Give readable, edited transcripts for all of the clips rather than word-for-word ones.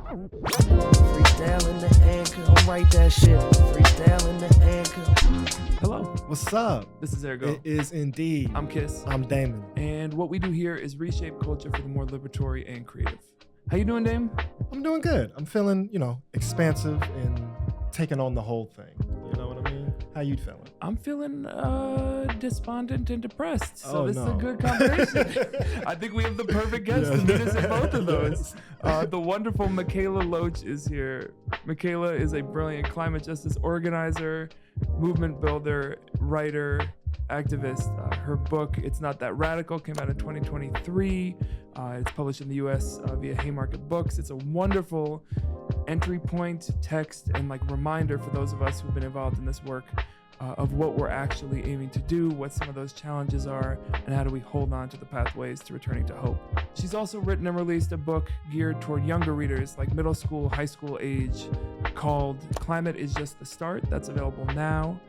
Freestyle in the anchor. Don't write that shit. Freestyle in the anchor. Hello, What's up? this is AirGo. It is indeed. I'm Kiss, I'm Damon. and what we do here is reshape culture for the more liberatory and creative. How you doing, Dame? I'm doing good. I'm feeling, expansive and taking on the whole thing. You know what I mean? How you feeling? I'm feeling despondent and depressed, so Oh, this no. is a good combination. I think we have the perfect guest to meet us in both of those. The wonderful Mikaela Loach is here. Mikaela is a brilliant climate justice organizer, movement builder, writer, activist. Her book, It's Not That Radical, came out in 2023. It's published in the US via Haymarket Books. It's a wonderful entry point, text, and reminder for those of us who've been involved in this work of what we're actually aiming to do, what some of those challenges are, and how do we hold on to the pathways to returning to hope. She's also written and released a book geared toward younger readers, like middle school, high school age, called Climate is Just the Start. That's available now.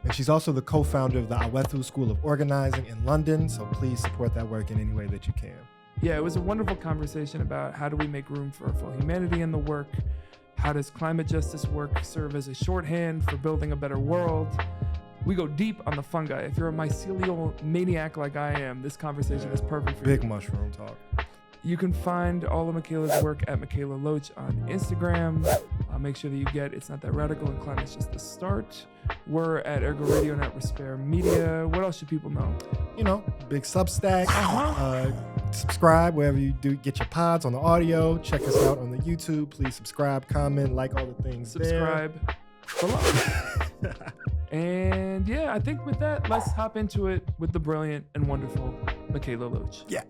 And she's also the co-founder of the AWETHU School of Organizing in London, so please support that work in any way that you can. Yeah, it was a wonderful conversation about how do we make room for full humanity in the work. How does climate justice work serve as a shorthand for building a better world? We go deep on the fungi. If you're a mycelial maniac like I am, this conversation is perfect for Big you. mushroom talk. You can find all of Mikaela's work at Mikaela Loach on Instagram. Make sure that you get It's Not That Radical and Climate's Just the Start. We're at AirGo Radio and at Respire Media. What else should people know? Big Substack. Subscribe wherever you do get your pods on the audio. Check us out on the YouTube. Please subscribe, comment, like all the things Subscribe below. And yeah, I think with that, let's hop into it with the brilliant and wonderful Mikaela Loach. Yeah.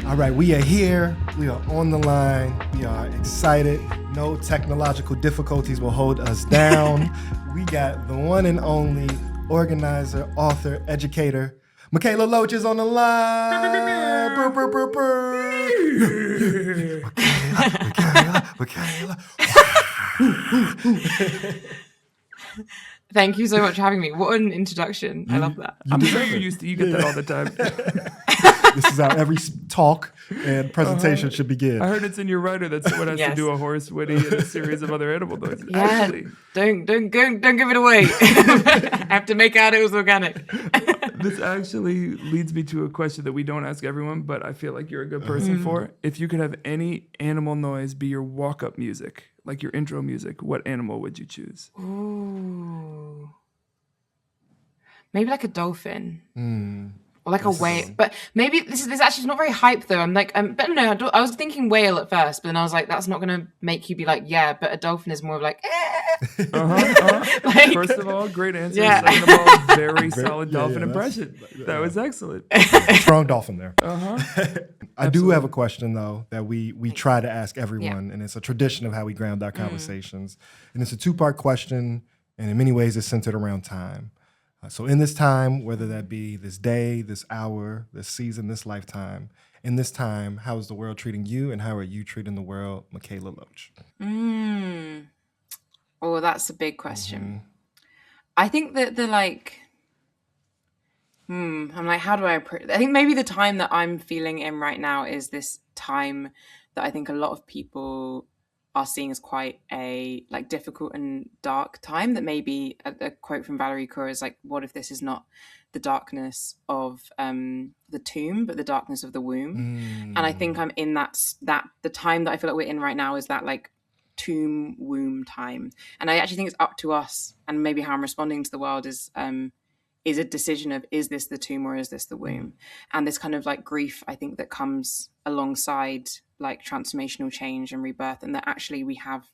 All right, we are here. We are on the line. We are excited. No technological difficulties will hold us down. We got the one and only organizer, author, educator. Mikaela Loach is on the line. Brr, brr, brr, brr. Mikaela. Thank you so much for having me. What an introduction. I love that. I'm sure you get that all the time. This is how every talk and presentation should begin. I heard it's in your writer that someone has to do a horse, witty, and a series of other animal noises. Yeah, Actually, don't give it away. I have to make out it was organic. this actually leads me to a question that we don't ask everyone, but I feel like you're a good person for. If you could have any animal noise be your walk-up music, like your intro music, what animal would you choose? Ooh. Maybe like a dolphin. Or like a whale. But maybe this actually is not very hype though. I'm like, but no, I was thinking whale at first, but then I was like, that's not going to make you be like, yeah, but a dolphin is more of like, Like, First of all, great answer. Yeah. Second of all, very solid dolphin impression. That was excellent. Strong dolphin there. I do Absolutely. have a question though that we try to ask everyone, and it's a tradition of how we ground our conversations. And it's a two-part question, and in many ways it's centered around time. So in this time, whether that be this day, this hour, this season, this lifetime, in this time, how is the world treating you and how are you treating the world, Mikaela Loach? Oh, that's a big question. I think that I'm like, how do I approach? I think maybe the time that I'm feeling in right now is this time that I think a lot of people are seeing as quite a difficult and dark time. That maybe a quote from Valerie Kaur is like, what if this is not the darkness of the tomb, but the darkness of the womb? And I think I'm in that the time that I feel like we're in right now is that tomb womb time. And I actually think it's up to us, and maybe how I'm responding to the world is a decision of, is this the tomb or is this the womb? And this kind of grief, I think, that comes alongside transformational change and rebirth, and that actually we have,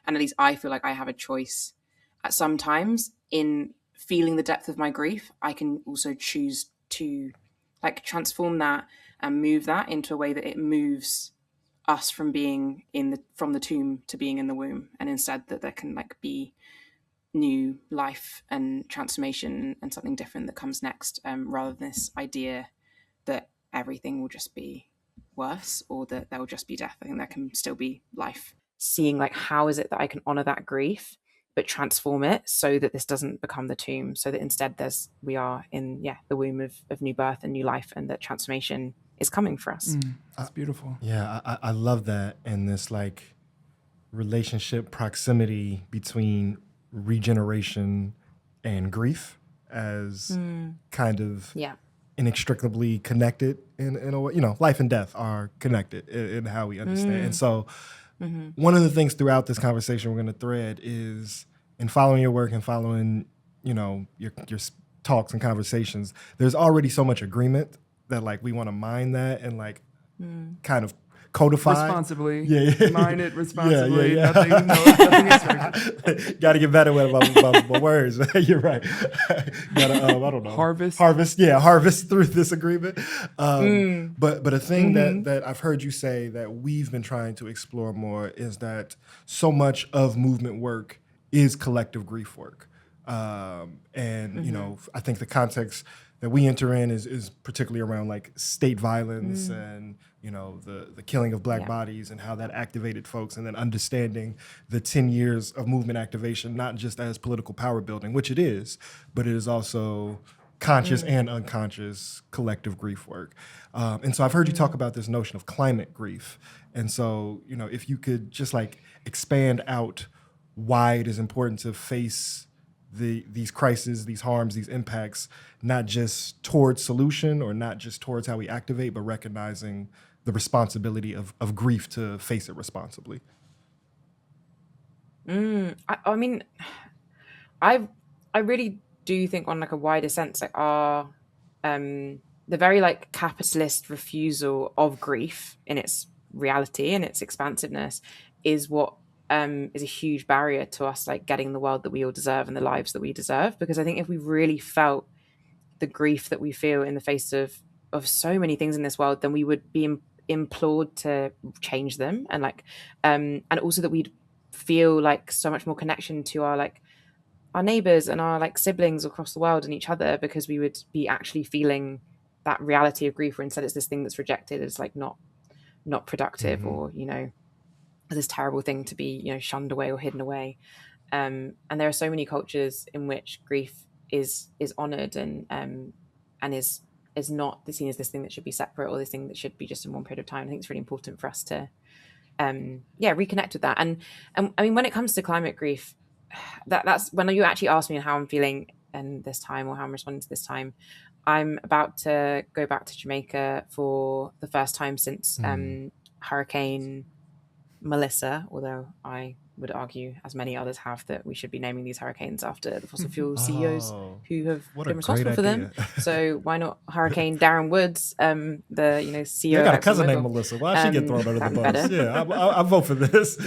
and at least I feel like I have a choice at some times in feeling the depth of my grief. I can also choose to transform that and move that into a way that it moves us from being from the tomb to being in the womb, and instead that there can be new life and transformation and something different that comes next, rather than this idea that everything will just be worse or that there will just be death. I think there can still be life. Seeing how is it that I can honor that grief but transform it so that this doesn't become the tomb, so that instead we are in the womb of new birth and new life, and that transformation is coming for us. That's beautiful. Yeah, I love that. And this like relationship proximity between regeneration and grief as kind of inextricably connected in a way. You know, life and death are connected in how we understand. And so one of the things throughout this conversation we're going to thread is in following your work and following, you know, your talks and conversations, there's already so much agreement that like we want to mine that and like kind of codify responsibly. Yeah. Mine it responsibly. Yeah. Nothing is right. Got to get better with my words. You're right. Got to, I don't know. Harvest through this agreement. But a thing that I've heard you say that we've been trying to explore more is that so much of movement work is collective grief work. You know, I think the context that we enter in is particularly around like state violence and, you know, the killing of Black bodies and how that activated folks, and then understanding the 10 years of movement activation, not just as political power building, which it is, but it is also conscious and unconscious collective grief work. And so I've heard you talk about this notion of climate grief. And so, you know, if you could just like expand out why it is important to face these crises, these harms, these impacts, not just towards solution or not just towards how we activate, but recognizing the responsibility of grief to face it responsibly. I mean, I really do think on like a wider sense, like our the very like capitalist refusal of grief in its reality and its expansiveness is what is a huge barrier to us like getting the world that we all deserve and the lives that we deserve. Because I think if we really felt the grief that we feel in the face of so many things in this world, then we would be implored to change them, and like and also that we'd feel like so much more connection to our neighbors and our like siblings across the world and each other, because we would be actually feeling that reality of grief, where instead it's this thing that's rejected as like not productive or, you know, this terrible thing to be, you know, shunned away or hidden away. And there are so many cultures in which grief is honored and is not seen as this thing that should be separate or this thing that should be just in one period of time. I think it's really important for us to reconnect with that. And I mean, when it comes to climate grief, that's when you actually ask me how I'm feeling in this time or how I'm responding to this time. I'm about to go back to Jamaica for the first time since Hurricane Melissa, although I would argue, as many others have, that we should be naming these hurricanes after the fossil fuel CEOs who have been responsible for them. So why not Hurricane Darren Woods, the CEO? I got a cousin named Melissa. Why should she get thrown under the bus? Better. Yeah, I vote for this.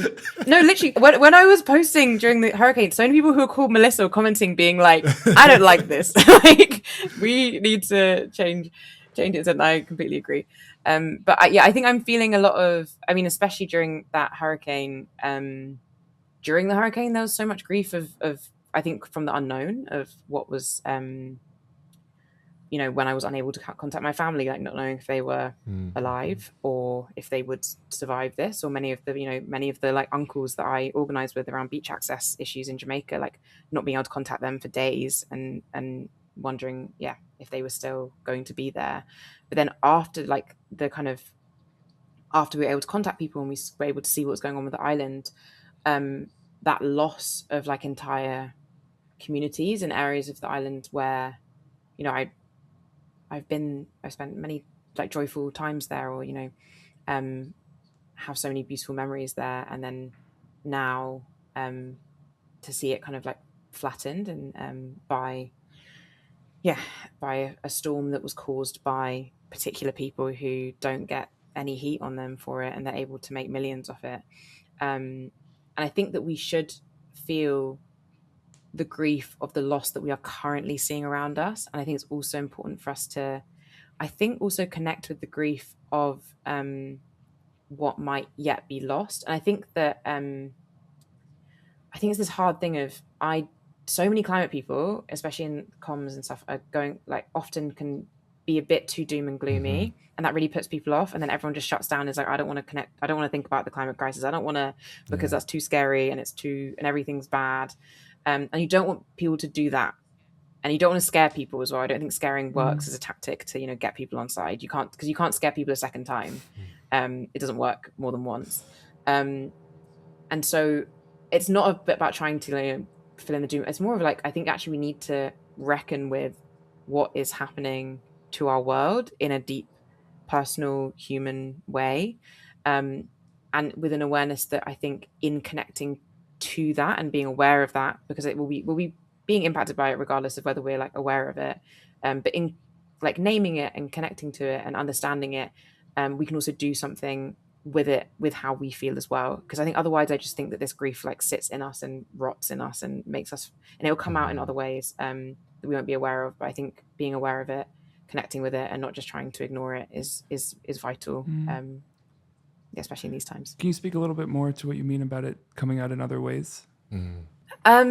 No, literally, when I was posting during the hurricane, so many people who are called Melissa were commenting, being like, "I don't like this. Like, we need to change it." And I completely agree. But I think I'm feeling a lot of, I mean, especially during that hurricane. During the hurricane, there was so much grief of I think from the unknown of what was, when I was unable to contact my family, like not knowing if they were alive or if they would survive this, or many of the like uncles that I organized with around beach access issues in Jamaica, like not being able to contact them for days and wondering, if they were still going to be there. But then after after we were able to contact people and we were able to see what was going on with the island, that loss of like entire communities and areas of the island where, you know, I've spent many like joyful times there, or, you know, have so many beautiful memories there. And then now to see it kind of like flattened and by a storm that was caused by particular people who don't get any heat on them for it, and they're able to make millions off it. And I think that we should feel the grief of the loss that we are currently seeing around us. And I think it's also important for us to, I think, also connect with the grief of what might yet be lost. And I think that it's this hard thing of so many climate people, especially in comms and stuff, are going like often can be a bit too doom and gloomy, and that really puts people off. And then everyone just shuts down. Is like, I don't want to connect. I don't want to think about the climate crisis. I don't want to, because that's too scary and and everything's bad. And you don't want people to do that. and you don't want to scare people as well. I don't think scaring works as a tactic to, you know, get people on side. You can't, because you can't scare people a second time. It doesn't work more than once. And so it's not a bit about trying to, you know, fill in the doom. It's more of like, I think actually we need to reckon with what is happening to our world in a deep, personal, human way. And with an awareness that I think in connecting to that and being aware of that, because it will be being impacted by it regardless of whether we're like aware of it. But in like naming it and connecting to it and understanding it, we can also do something with it, with how we feel as well. Because I think otherwise I just think that this grief like sits in us and rots in us and makes us, and it'll come out in other ways that we won't be aware of. But I think being aware of it, connecting with it, and not just trying to ignore it is vital, especially in these times. Can you speak a little bit more to what you mean about it coming out in other ways? I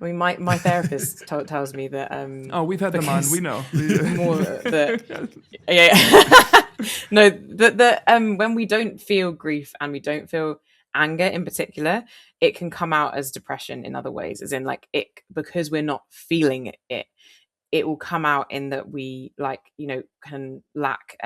mean, my therapist tells me that. Oh, we've had them on. We know. More that, no, that when we don't feel grief and we don't feel anger in particular, it can come out as depression in other ways. As in, like, it, because we're not feeling it will come out in that we, like, you know, can lack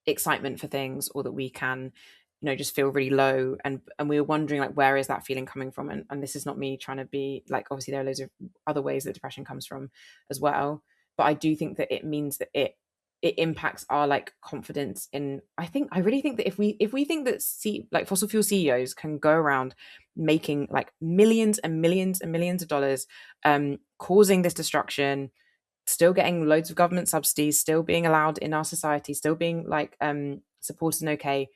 excitement for things, or that we can, you know, just feel really low, and we were wondering, like, where is that feeling coming from? And this is not me trying to be like, obviously there are loads of other ways that depression comes from as well, but I do think that it means that it impacts our like confidence in, I really think that if we think that like fossil fuel CEOs can go around making like millions and millions and millions of dollars, causing this destruction, still getting loads of government subsidies, still being allowed in our society, still being like supported and okay,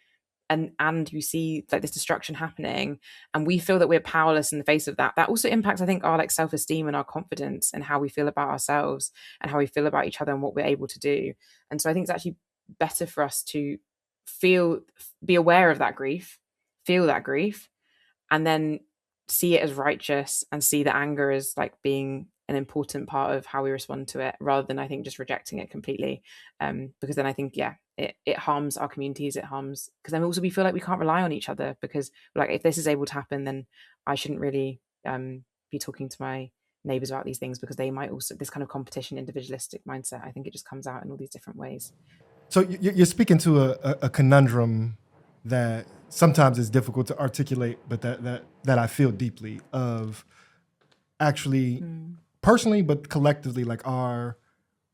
and you see like this destruction happening, and we feel that we're powerless in the face of that, that also impacts, I think, our like self-esteem and our confidence and how we feel about ourselves and how we feel about each other and what we're able to do. And so I think it's actually better for us to be aware of that grief, feel that grief, and then see it as righteous, and see the anger as like being an important part of how we respond to it, rather than, I think, just rejecting it completely. Because then I think, it harms our communities. It harms, because then also we feel like we can't rely on each other, because like, if this is able to happen, then I shouldn't really be talking to my neighbors about these things, because they might also, this kind of competition, individualistic mindset, I think it just comes out in all these different ways. So you're speaking to a conundrum that sometimes is difficult to articulate, but that I feel deeply of, actually personally, but collectively, like our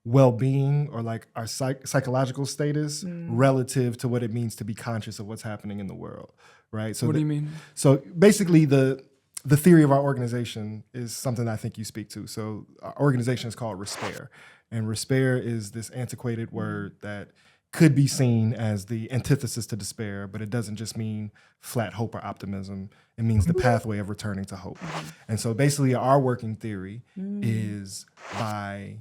well-being, or like our psychological status relative to what it means to be conscious of what's happening in the world, right? So what do you mean? So basically the theory of our organization is something that I think you speak to. So our organization is called Respair, and Respair is this antiquated word that could be seen as the antithesis to despair, but it doesn't just mean flat hope or optimism. It means the pathway of returning to hope. And so basically our working theory is by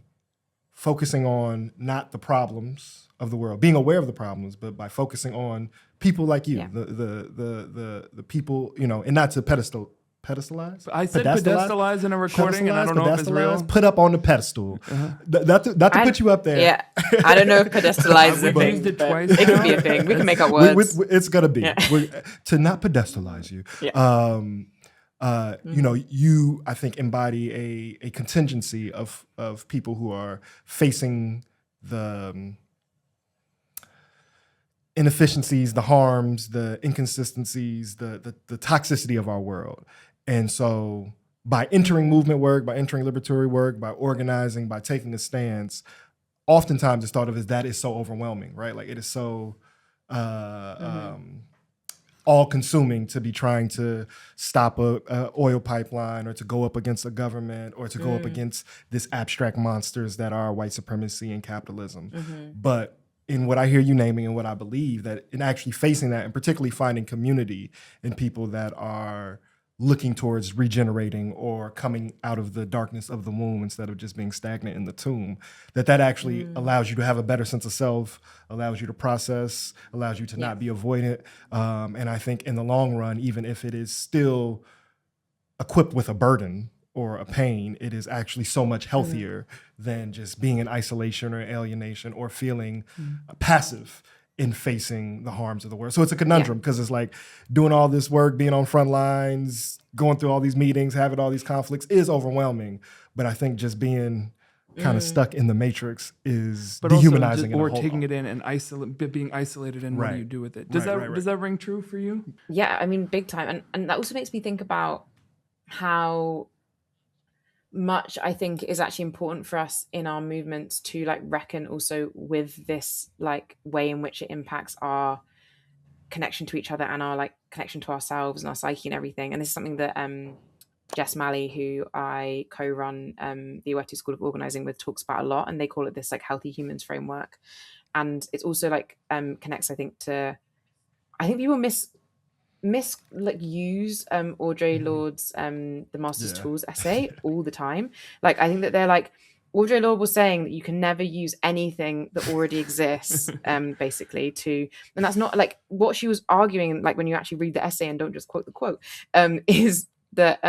focusing on not the problems of the world, being aware of the problems, but by focusing on people like you, the people, you know, and not to pedestalize. I said pedestalize in a recording, and I don't know if it's real. Put up on the pedestal. Not to put you up there. Yeah, I don't know if pedestalize is a We've thing. used it but twice it now. could be a thing. We can make up words. It's gonna be Yeah. to not pedestalize you. Yeah. You know, you, I think, embody a contingency of people who are facing the inefficiencies, the harms, the inconsistencies, the toxicity of our world. And so by entering movement work, by entering liberatory work, by organizing, by taking a stance, oftentimes it's thought of as that is so overwhelming, right? Like it is so all-consuming to be trying to stop a oil pipeline, or to go up against a government, or to go up against this abstract monsters that are white supremacy and capitalism. But in what I hear you naming, and what I believe, that in actually facing that, and particularly finding community in people that are looking towards regenerating or coming out of the darkness of the womb instead of just being stagnant in the tomb, that actually allows you to have a better sense of self, allows you to process, allows you to not be avoidant. And I think in the long run, even if it is still equipped with a burden or a pain, it is actually so much healthier than just being in isolation or alienation or feeling passive in facing the harms of the world. So it's a conundrum because it's like doing all this work, being on front lines, going through all these meetings, having all these conflicts is overwhelming. But I think just being kind of stuck in the matrix is dehumanizing. Or taking it in and being isolated, and what do you do with it? Does that ring true for you? Yeah, I mean, big time. And that also makes me think about how much I think is actually important for us in our movements to like reckon also with this like way in which it impacts our connection to each other and our like connection to ourselves and our psyche and everything. And this is something that Jess Malley, who I co-run the AWETHU School of Organising with, talks about a lot, and they call it this like healthy humans framework. And it's also like connects, I think, to, I think people like use Audre Lorde's the Master's Tools essay all the time. Like I think that they're like, Audre Lorde was saying that you can never use anything that already exists basically to, and that's not like what she was arguing, like when you actually read the essay and don't just quote the quote, is that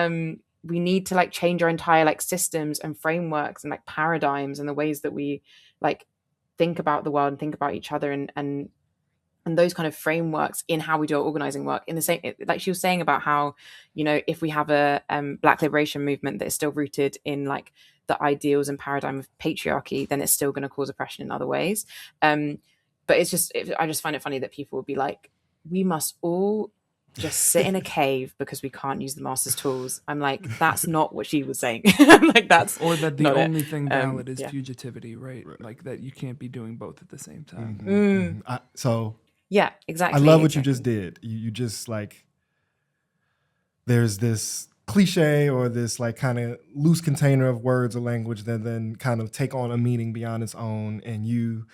we need to like change our entire like systems and frameworks and like paradigms and the ways that we like think about the world and think about each other and those kind of frameworks in how we do our organizing work. In the same, like she was saying about how, you know, if we have a Black liberation movement that is still rooted in like the ideals and paradigm of patriarchy, then it's still going to cause oppression in other ways. But it's just, I just find it funny that people would be like, we must all just sit in a cave because we can't use the Master's tools. I'm like, that's not what she was saying. Like that's, or that the only thing valid is fugitivity, right? Like that you can't be doing both at the same time. Yeah, exactly. I love what you just did. You just like, there's this cliche or this like kind of loose container of words or language that then kind of take on a meaning beyond its own, and you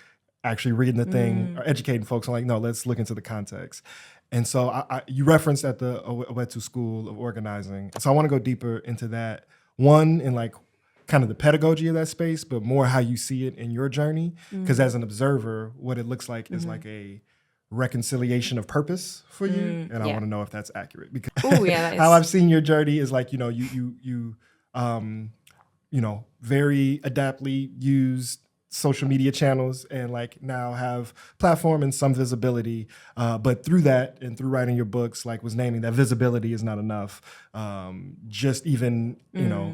actually reading the thing or educating folks on like, no, let's look into the context. And so you referenced at the AWETHU School of Organizing. So I want to go deeper into that. One, in like kind of the pedagogy of that space, but more how you see it in your journey. Because as an observer, what it looks like is like a reconciliation of purpose for you, and I want to know if that's accurate, because how I've seen your journey is like, you know, you very adaptly use social media channels and like now have platform and some visibility, but through that and through writing your books, like was naming that visibility is not enough, just even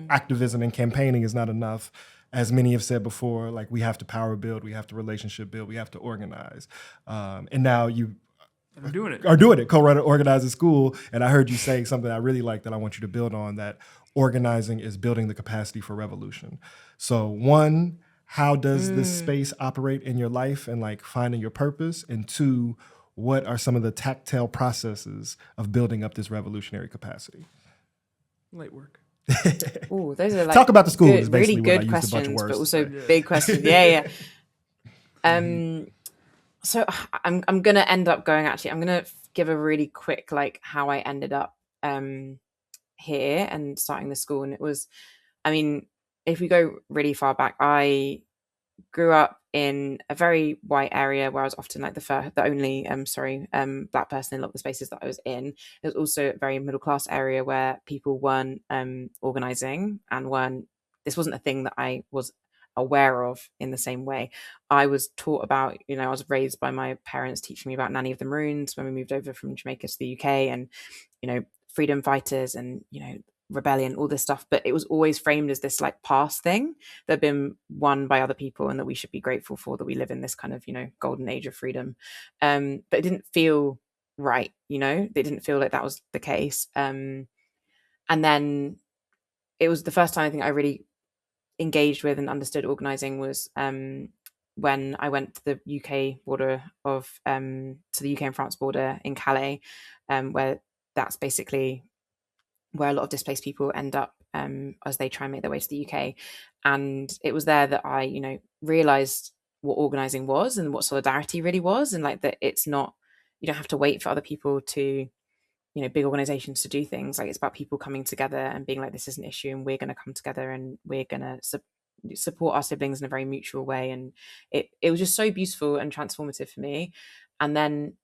activism and campaigning is not enough. As many have said before, like we have to power build, we have to relationship build, we have to organize. And now you are doing it, co-run an organizing school. And I heard you say something I really like that I want you to build on, that organizing is building the capacity for revolution. So one, how does this space operate in your life and like finding your purpose? And two, what are some of the tactile processes of building up this revolutionary capacity? Light work. Oh, those are like talk about the school. Good, really good questions, but also big questions. Yeah. So I'm gonna end up going. Actually, I'm gonna give a really quick like how I ended up here and starting the school. And it was, I mean, if we go really far back, I grew up in a very white area where I was often like the only Black person in a lot of the spaces that I was in. It was also a very middle class area where people weren't organizing and this wasn't a thing that I was aware of in the same way. I was taught about, I was raised by my parents teaching me about Nanny of the Maroons when we moved over from Jamaica to the UK, and freedom fighters and rebellion, all this stuff, but it was always framed as this like past thing that had been won by other people and that we should be grateful for, that we live in this kind of golden age of freedom, but it didn't feel right. It didn't feel like that was the case, and then it was the first time I think I really engaged with and understood organizing was when I went to the UK border to the UK and France border in Calais, where that's basically where a lot of displaced people end up as they try and make their way to the UK. And it was there that I, realized what organizing was and what solidarity really was. And like that it's not, you don't have to wait for other people to, big organizations to do things. Like it's about people coming together and being like, this is an issue and we're going to come together and we're going to support our siblings in a very mutual way. And it was just so beautiful and transformative for me. And then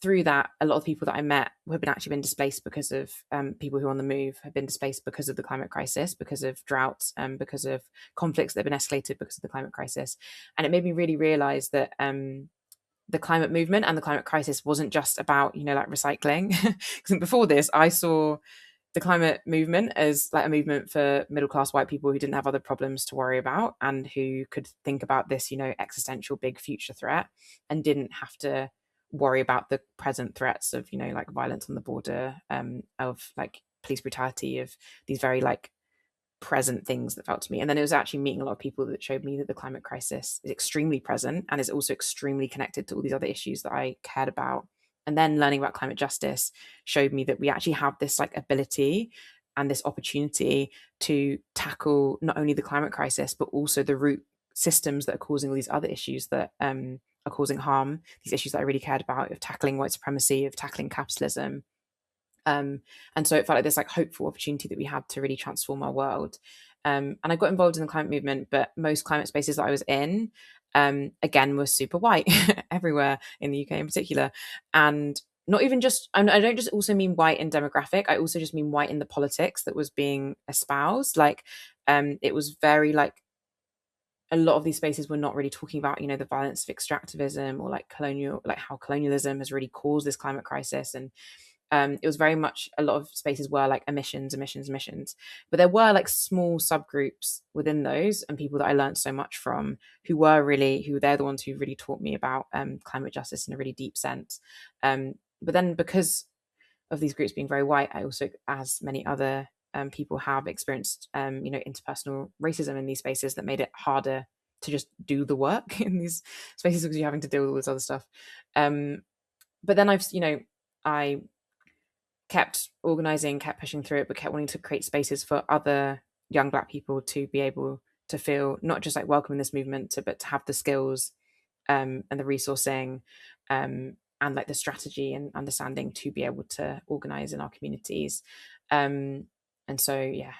through that, a lot of people that I met who have actually been displaced because of people who are on the move, have been displaced because of the climate crisis, because of droughts, because of conflicts that have been escalated because of the climate crisis. And it made me really realize that the climate movement and the climate crisis wasn't just about, like recycling. Because before this, I saw the climate movement as like a movement for middle class white people who didn't have other problems to worry about and who could think about this, existential big future threat and didn't have to worry about the present threats of, like violence on the border, of like police brutality, of these very like present things that felt to me. And then it was actually meeting a lot of people that showed me that the climate crisis is extremely present and is also extremely connected to all these other issues that I cared about. And then learning about climate justice showed me that we actually have this like ability and this opportunity to tackle not only the climate crisis, but also the root systems that are causing all these other issues that are causing harm, these issues that I really cared about, of tackling white supremacy, of tackling capitalism. And so it felt like this like hopeful opportunity that we had to really transform our world. And I got involved in the climate movement, but most climate spaces that I was in, again, were super white everywhere in the UK in particular. And not even just, I don't just also mean white in demographic, I also just mean white in the politics that was being espoused. Like, it was very like, a lot of these spaces were not really talking about, the violence of extractivism or like how colonialism has really caused this climate crisis. And it was very much, a lot of spaces were like emissions, but there were like small subgroups within those and people that I learned so much from who they're the ones who really taught me about climate justice in a really deep sense. But then because of these groups being very white, I also, as many other people have experienced, interpersonal racism in these spaces that made it harder to just do the work in these spaces because you're having to deal with all this other stuff. But then I kept organizing, kept pushing through it, but kept wanting to create spaces for other young Black people to be able to feel not just like welcome in this movement, but to have the skills and the resourcing and like the strategy and understanding to be able to organize in our communities. And so, yeah,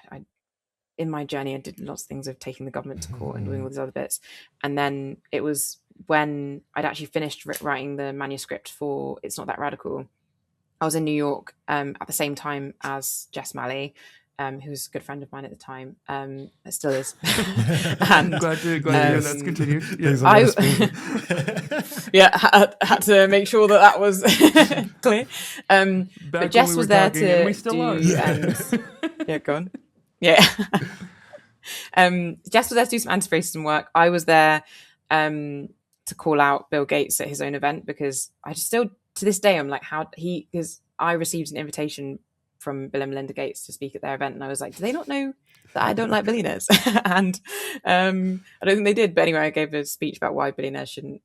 in my journey, I did lots of things of taking the government to court and doing all these other bits. And then it was when I'd actually finished writing the manuscript for It's Not That Radical, I was in New York at the same time as Jess Malley, who was a good friend of mine at the time. It still is. And glad to hear that's continued. Had to make sure that was clear. But Jess was there to we still are. Yeah, go on. Yeah. Jess was there to do some anti-racism work. I was there to call out Bill Gates at his own event because I just still, to this day, I'm like, because I received an invitation from Bill and Melinda Gates to speak at their event, and I was like, do they not know that I don't like billionaires? And I don't think they did. But anyway, I gave a speech about why billionaires shouldn't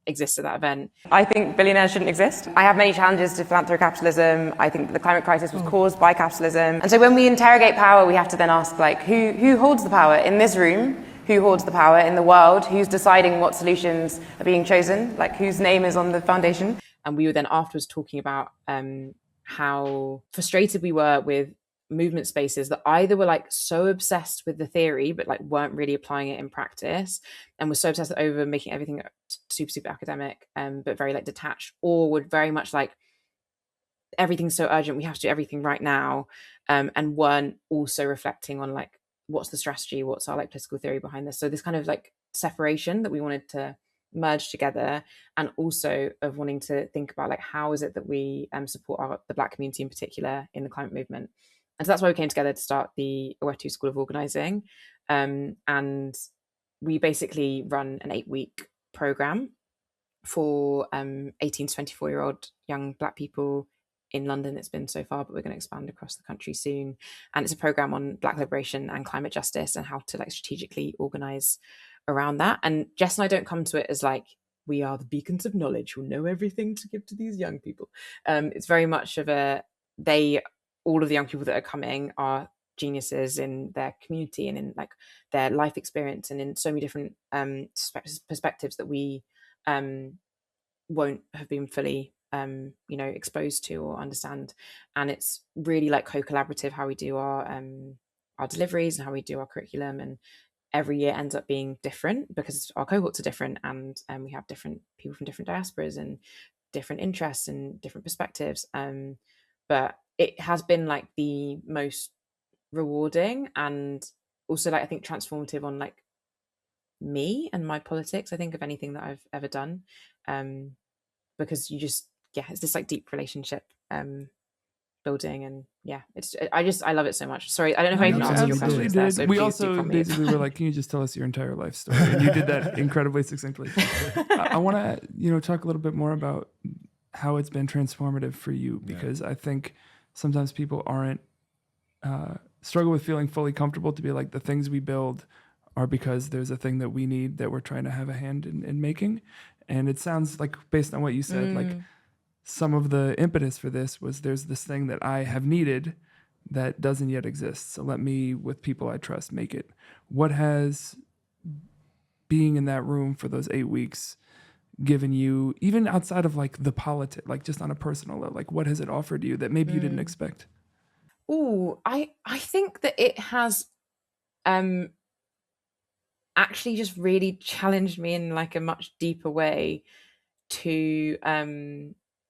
exist at that event. I think billionaires shouldn't exist. I have many challenges to philanthropic capitalism. I think the climate crisis was caused by capitalism. And so when we interrogate power, we have to then ask, like, who holds the power in this room? Who holds the power in the world? Who's deciding what solutions are being chosen? Like, whose name is on the foundation? And we were then afterwards talking about how frustrated we were with movement spaces that either were like so obsessed with the theory but like weren't really applying it in practice, and were so obsessed over making everything super academic but very like detached, or would very much like everything's so urgent, we have to do everything right now, and weren't also reflecting on like what's the strategy, what's our like political theory behind this. So this kind of like separation that we wanted to merge together, and also of wanting to think about like how is it that we support the Black community in particular in the climate movement. And so that's why we came together to start the AWETHU School of Organising, and we basically run an 8-week program for 18 to 24-year-old young Black people in London. It's been so far, but we're going to expand across the country soon. And it's a program on Black liberation and climate justice and how to like strategically organise around that. And Jess and I don't come to it as like we are the beacons of knowledge who know everything to give to these young people. It's very much of all of the young people that are coming are geniuses in their community and in like their life experience and in so many different perspectives that we won't have been fully exposed to or understand. And it's really like co-collaborative how we do our deliveries and how we do our curriculum, and every year ends up being different because our cohorts are different, and we have different people from different diasporas and different interests and different perspectives, but it has been like the most rewarding and also like I think transformative on like me and my politics, I think, of anything that I've ever done, because you just, it's this like deep relationship building, and I love it so much. Sorry, I don't know if I even answered your questions there, so we please also do prompt me. basically were like, can you just tell us your entire life story? And you did that incredibly succinctly. I want to talk a little bit more about how it's been transformative for you, because I think sometimes people aren't struggle with feeling fully comfortable to be like, the things we build are because there's a thing that we need that we're trying to have a hand in making. And it sounds like, based on what you said, like some of the impetus for this was, there's this thing that I have needed that doesn't yet exist. So let me, with people I trust, make it. What has being in that room for those 8 weeks given you, even outside of like the politics, like just on a personal level, like what has it offered you that maybe you didn't expect? Oh, I think that it has actually just really challenged me in like a much deeper way to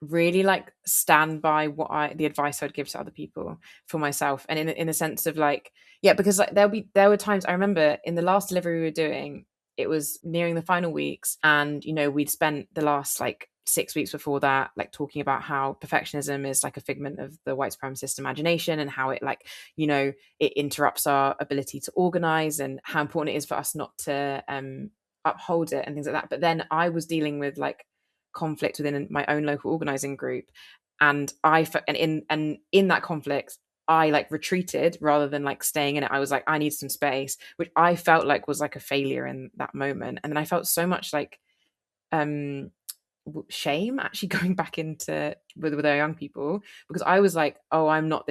really like stand by the advice I'd give to other people for myself, and in a sense of like, because like there were times I remember in the last delivery we were doing, it was nearing the final weeks, and we'd spent the last like 6 weeks before that like talking about how perfectionism is like a figment of the white supremacist imagination, and how it like it interrupts our ability to organize, and how important it is for us not to uphold it and things like that. But then I was dealing with like conflict within my own local organizing group, and in that conflict I like retreated rather than like staying in it. I was like, I need some space, which I felt like was like a failure in that moment. And then I felt so much like shame actually going back into with our young people, because I was like, oh, I'm not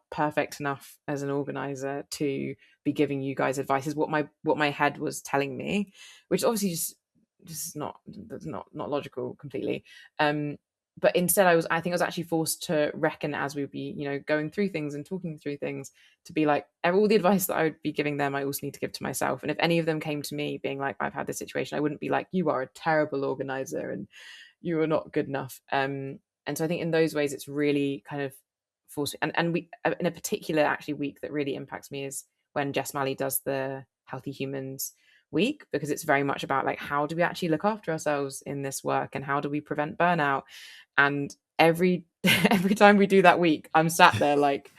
perfect enough as an organizer to be giving you guys advice, is what my head was telling me, which obviously just not logical completely. But instead I think I was actually forced to reckon, as we'd be going through things and talking through things, to be like, all the advice that I would be giving them I also need to give to myself. And if any of them came to me being like, I've had this situation, I wouldn't be like, you are a terrible organizer and you are not good enough. And so I think in those ways it's really kind of forced. And we, in a particular actually week that really impacts me, is when Jess Malley does the Healthy Humans week, because it's very much about like, how do we actually look after ourselves in this work, and how do we prevent burnout? And every time we do that week, I'm sat there like,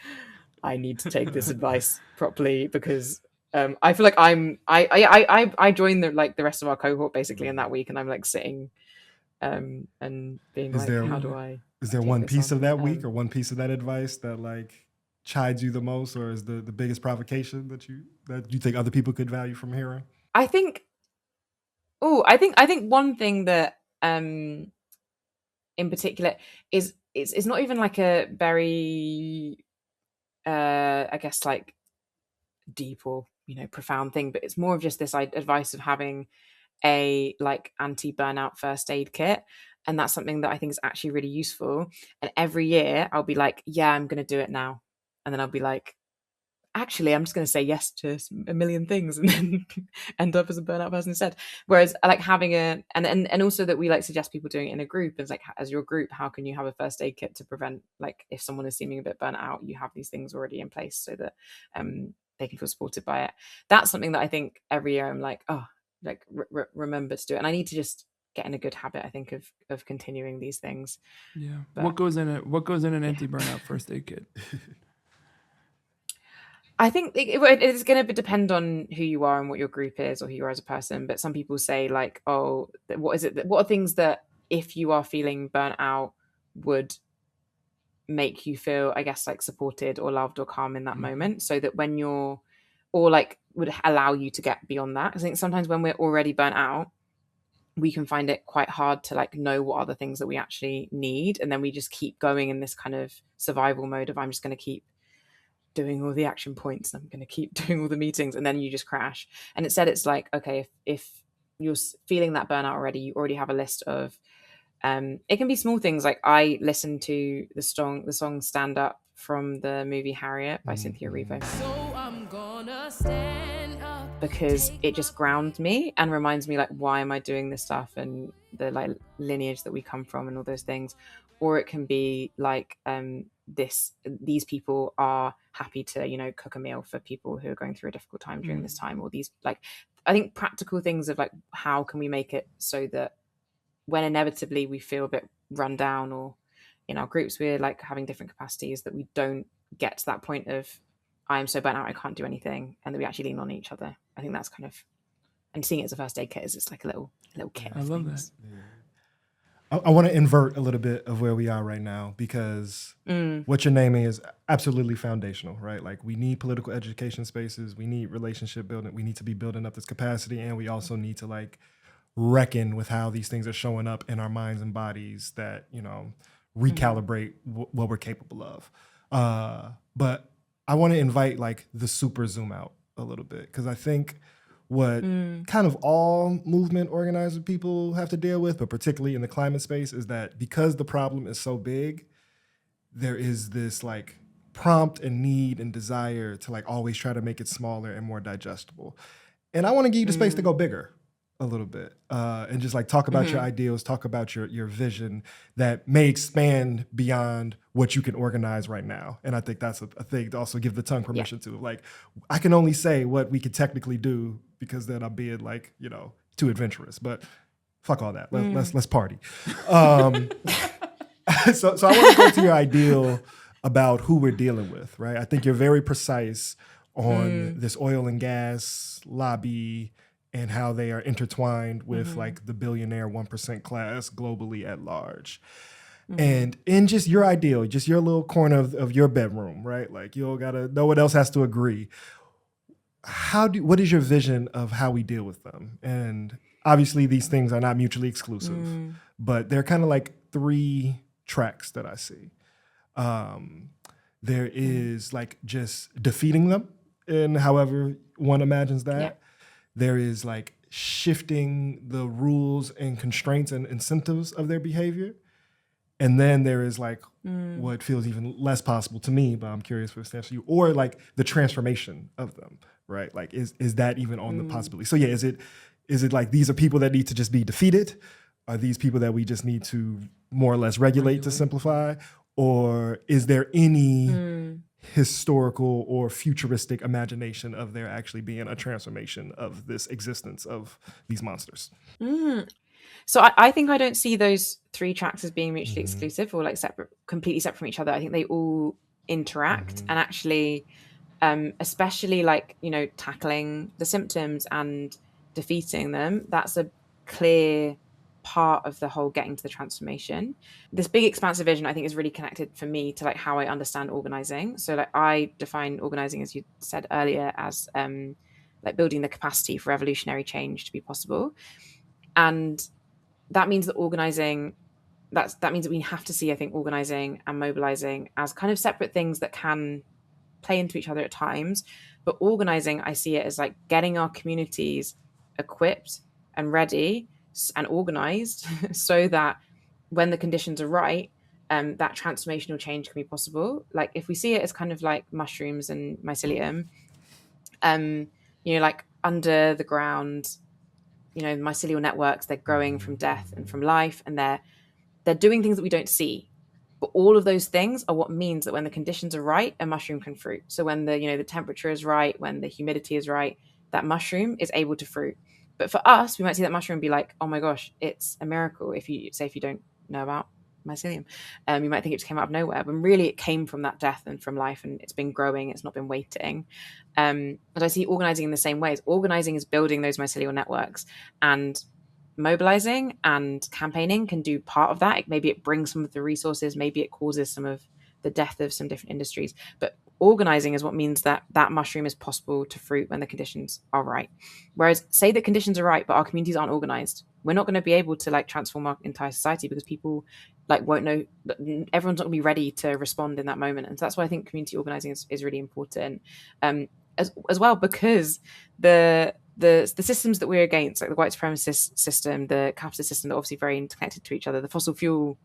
I need to take this advice properly, because I feel like I joined the rest of our cohort basically in that week, and I'm like sitting and being Is like, there how do I is there take one this piece on? of that week or one piece of that advice that like chides you the most, or is the biggest provocation that you think other people could value from hearing? I think one thing that in particular is it's not even like a very I guess like deep or profound thing, but it's more of just this advice of having a like anti-burnout first aid kit. And that's something that I think is actually really useful. And every year I'll be like, yeah, I'm going to do it now. And then I'll be like, actually, I'm just going to say yes to a million things and then end up as a burnout person instead. Whereas I like having and also that we like suggest people doing it in a group. It's like, as your group, how can you have a first aid kit to prevent, like, if someone is seeming a bit burnt out, you have these things already in place so that they can feel supported by it. That's something that I think every year I'm like, oh, like remember to do it. And I need to just get in a good habit, I think, of continuing these things. Yeah. But what goes in an anti-burnout first aid kit? I think it's going to depend on who you are and what your group is, or who you are as a person. But some people say like, oh, what are things that if you are feeling burnt out would make you feel, I guess, like supported or loved or calm in that moment, so that when you're, or like would allow you to get beyond that. I think sometimes when we're already burnt out, we can find it quite hard to like know what are the things that we actually need. And then we just keep going in this kind of survival mode of, I'm just going to keep doing all the action points, I'm going to keep doing all the meetings, and then you just crash. And instead it's like, okay, if you're feeling that burnout already, you already have a list of it can be small things. Like I listened to the song Stand Up from the movie Harriet by Cynthia Erivo. So I'm gonna stand up, because it just grounds me and reminds me like, why am I doing this stuff, and the like lineage that we come from and all those things. Or it can be like these people are happy to cook a meal for people who are going through a difficult time during this time, or these like I think practical things of like, how can we make it so that when inevitably we feel a bit run down, or in our groups we're like having different capacities, that we don't get to that point of I am so burnt out I can't do anything, and that we actually lean on each other. I think that's kind of, and seeing it as a first aid kit is just like a little kit. I love that. I want to invert a little bit of where we are right now, because what you're naming is absolutely foundational, right? Like, we need political education spaces, we need relationship building, we need to be building up this capacity, and we also need to like reckon with how these things are showing up in our minds and bodies that, you know, recalibrate what we're capable of. But I want to invite like the super zoom out a little bit, because I think what kind of all movement organizer people have to deal with, but particularly in the climate space, is that because the problem is so big, there is this like prompt and need and desire to like always try to make it smaller and more digestible. And I want to give you the space to go bigger a little bit, and just like talk about your ideals, talk about your vision that may expand beyond what you can organize right now. And I think that's a thing to also give the tongue permission to. Like, I can only say what we could technically do, because then I'm being like, you know, too adventurous. But fuck all that. Let's party. So I want to go to your ideal about who we're dealing with, right? I think you're very precise on this oil and gas lobby and how they are intertwined with like the billionaire 1% class globally at large. And in just your ideal, just your little corner of your bedroom, right? Like, you don't gotta, no one else has to agree. What is your vision of how we deal with them? And obviously these things are not mutually exclusive, but they're kind of like three tracks that I see. There is like just defeating them in however one imagines that. Yeah. There is like shifting the rules and constraints and incentives of their behavior. And then there is like what feels even less possible to me, but I'm curious for stance you, or like the transformation of them, right? Like, is that even on the possibility? So yeah, is it like these are people that need to just be defeated? Are these people that we just need to more or less regulate to simplify? Or is there any historical or futuristic imagination of there actually being a transformation of this existence of these monsters? So I think I don't see those three tracks as being mutually exclusive or like separate, completely separate from each other. I think they all interact, and actually, especially like, you know, tackling the symptoms and defeating them, that's a clear part of the whole getting to the transformation. This big expansive vision, I think, is really connected for me to like how I understand organizing. So like, I define organizing, as you said earlier, as like building the capacity for revolutionary change to be possible. And that means that organizing, that means that we have to see, I think, organizing and mobilizing as kind of separate things that can play into each other at times. But organizing, I see it as like getting our communities equipped and ready and organized so that when the conditions are right, that transformational change can be possible. Like, if we see it as kind of like mushrooms and mycelium, you know, like under the ground, you know, mycelial networks, they're growing from death and from life, and they're doing things that we don't see. But all of those things are what means that when the conditions are right, a mushroom can fruit. So when the, you know, the temperature is right, when the humidity is right, that mushroom is able to fruit. But for us, we might see that mushroom and be like, oh my gosh, it's a miracle. If you don't know about mycelium, you might think it just came out of nowhere, but really it came from that death and from life, and it's been growing, it's not been waiting. But I see organizing in the same ways. Organizing is building those mycelial networks, and mobilizing and campaigning can do part of that. Maybe it brings some of the resources, maybe it causes some of the death of some different industries, but organizing is what means that that mushroom is possible to fruit when the conditions are right. Whereas say the conditions are right, but our communities aren't organized, we're not going to be able to like transform our entire society, because people like won't know, everyone's not going to be ready to respond in that moment. And so that's why I think community organizing is really important, as well, because the systems that we're against, like the white supremacist system, the capitalist system, they're obviously very interconnected to each other, the fossil fuel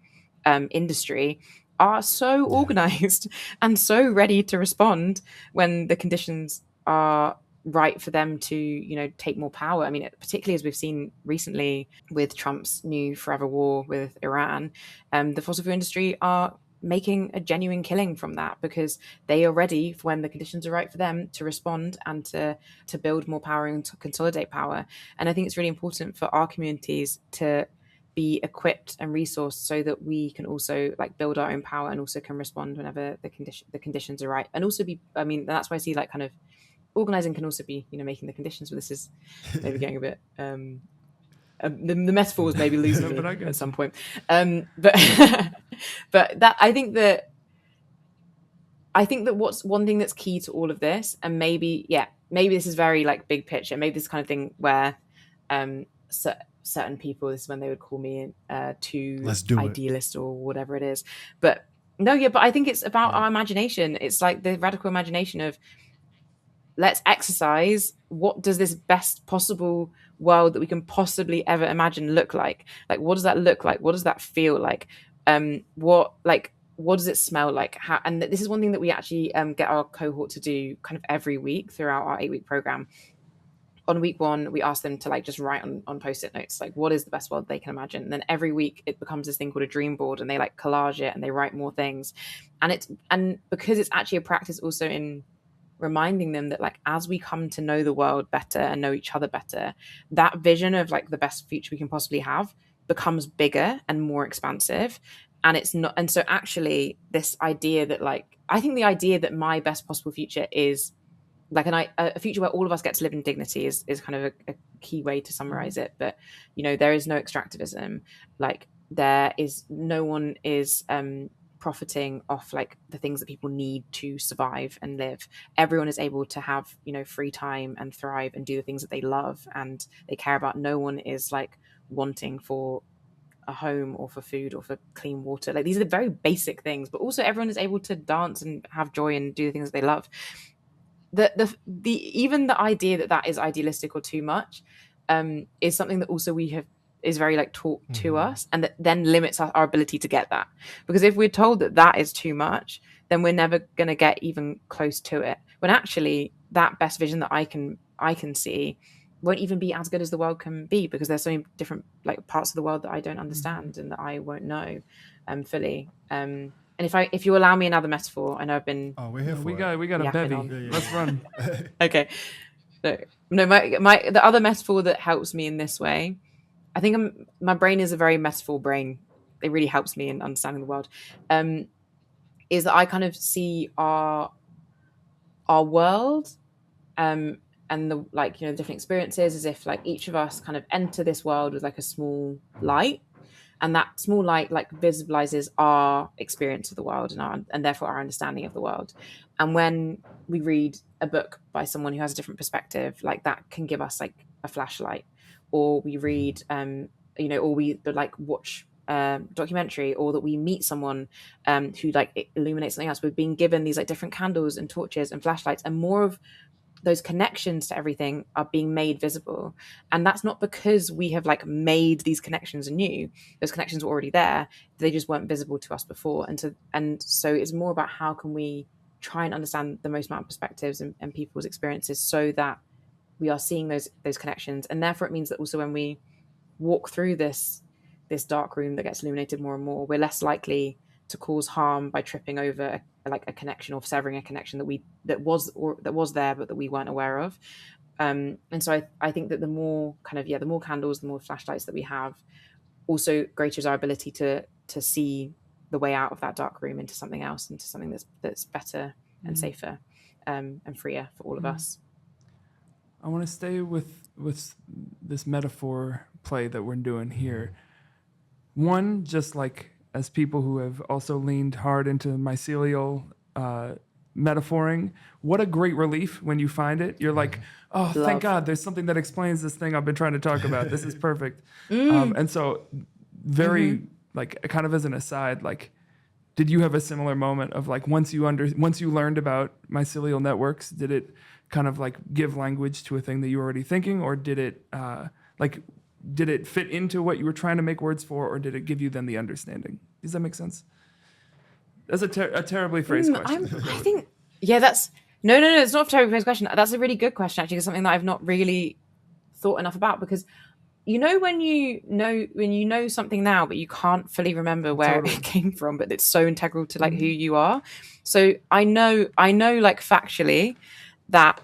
industry, are so organized and so ready to respond when the conditions are right for them to, you know, take more power. I mean, particularly as we've seen recently with Trump's new forever war with Iran, the fossil fuel industry are making a genuine killing from that, because they are ready for when the conditions are right for them to respond and to build more power and to consolidate power. And I think it's really important for our communities to be equipped and resourced so that we can also like build our own power and also can respond whenever the conditions are right. And also that's why I see like kind of organizing can also be, making the conditions, but this is maybe getting a bit the metaphors maybe losing me at some point. But that I think that what's one thing that's key to all of this, and maybe this is very like big picture, maybe this kind of thing where certain people, this is when they would call me too idealist or whatever it is. But I think it's about our imagination. It's like the radical imagination of, let's exercise what does this best possible world that we can possibly ever imagine look like. Like, what does that look like? What does that feel like? What does it smell like? And this is one thing that we actually get our cohort to do kind of every week throughout our 8-week program. On week 1, we ask them to like just write on post-it notes, like what is the best world they can imagine. And then every week it becomes this thing called a dream board, and they like collage it and they write more things. And because it's actually a practice also in reminding them that like as we come to know the world better and know each other better, that vision of like the best future we can possibly have becomes bigger and more expansive. And it's not, and so actually this idea that like, I think the idea that my best possible future is like a future where all of us get to live in dignity is kind of a key way to summarize it. But there is no extractivism, like there is no one is profiting off like the things that people need to survive and live. Everyone is able to have free time and thrive and do the things that they love and they care about. No one is like wanting for a home or for food or for clean water. Like these are the very basic things, but also everyone is able to dance and have joy and do the things that they love. The even the idea that is idealistic or too much is something that also is very like taught to us, and that then limits our ability to get that. Because if we're told that is too much, then we're never going to get even close to it, when actually that best vision that I can see won't even be as good as the world can be, because there's so many different like parts of the world that I don't understand and that I won't know fully. And if you allow me another metaphor, I know I've been we're here for we got a bevy. Let's run. Okay. No, the other metaphor that helps me in this way, I think my brain is a very metaphor brain. It really helps me in understanding the world. Is that I kind of see our world and the like the different experiences as if like each of us kind of enter this world with like a small light, and that small light like visibilizes our experience of the world and therefore our understanding of the world. And when we read a book by someone who has a different perspective, like that can give us like a flashlight. Or we read, or we like watch documentary, or that we meet someone who like illuminates something else. We're being given these like different candles and torches and flashlights, and more of those connections to everything are being made visible. And that's not because we have like made these connections anew. Those connections were already there. They just weren't visible to us before. And so it's more about how can we try and understand the most amount of perspectives and people's experiences, so that we are seeing those connections. And therefore it means that also when we walk through this dark room that gets illuminated more and more, we're less likely to cause harm by tripping over a connection or severing a connection that was there but that we weren't aware of. And so I think that the more the more candles, the more flashlights that we have, also greater is our ability to see the way out of that dark room into something else, into something that's better and safer and freer for all of us. I want to stay with this metaphor play that we're doing here. One, just like as people who have also leaned hard into mycelial metaphoring, what a great relief when you find it. You're like, oh, thank God, there's something that explains this thing I've been trying to talk about. This is perfect. And so very like kind of as an aside, like, did you have a similar moment of like once you learned about mycelial networks, did it kind of like give language to a thing that you were already thinking, or did it fit into what you were trying to make words for, or did it give you then the understanding? Does that make sense? That's a terribly phrased question. I think, that's no, it's not a terribly phrased question. That's a really good question, actually. It's something that I've not really thought enough about, because when you know something now, but you can't fully remember where Totally. it came from, but it's so integral to like who you are. So I know like factually that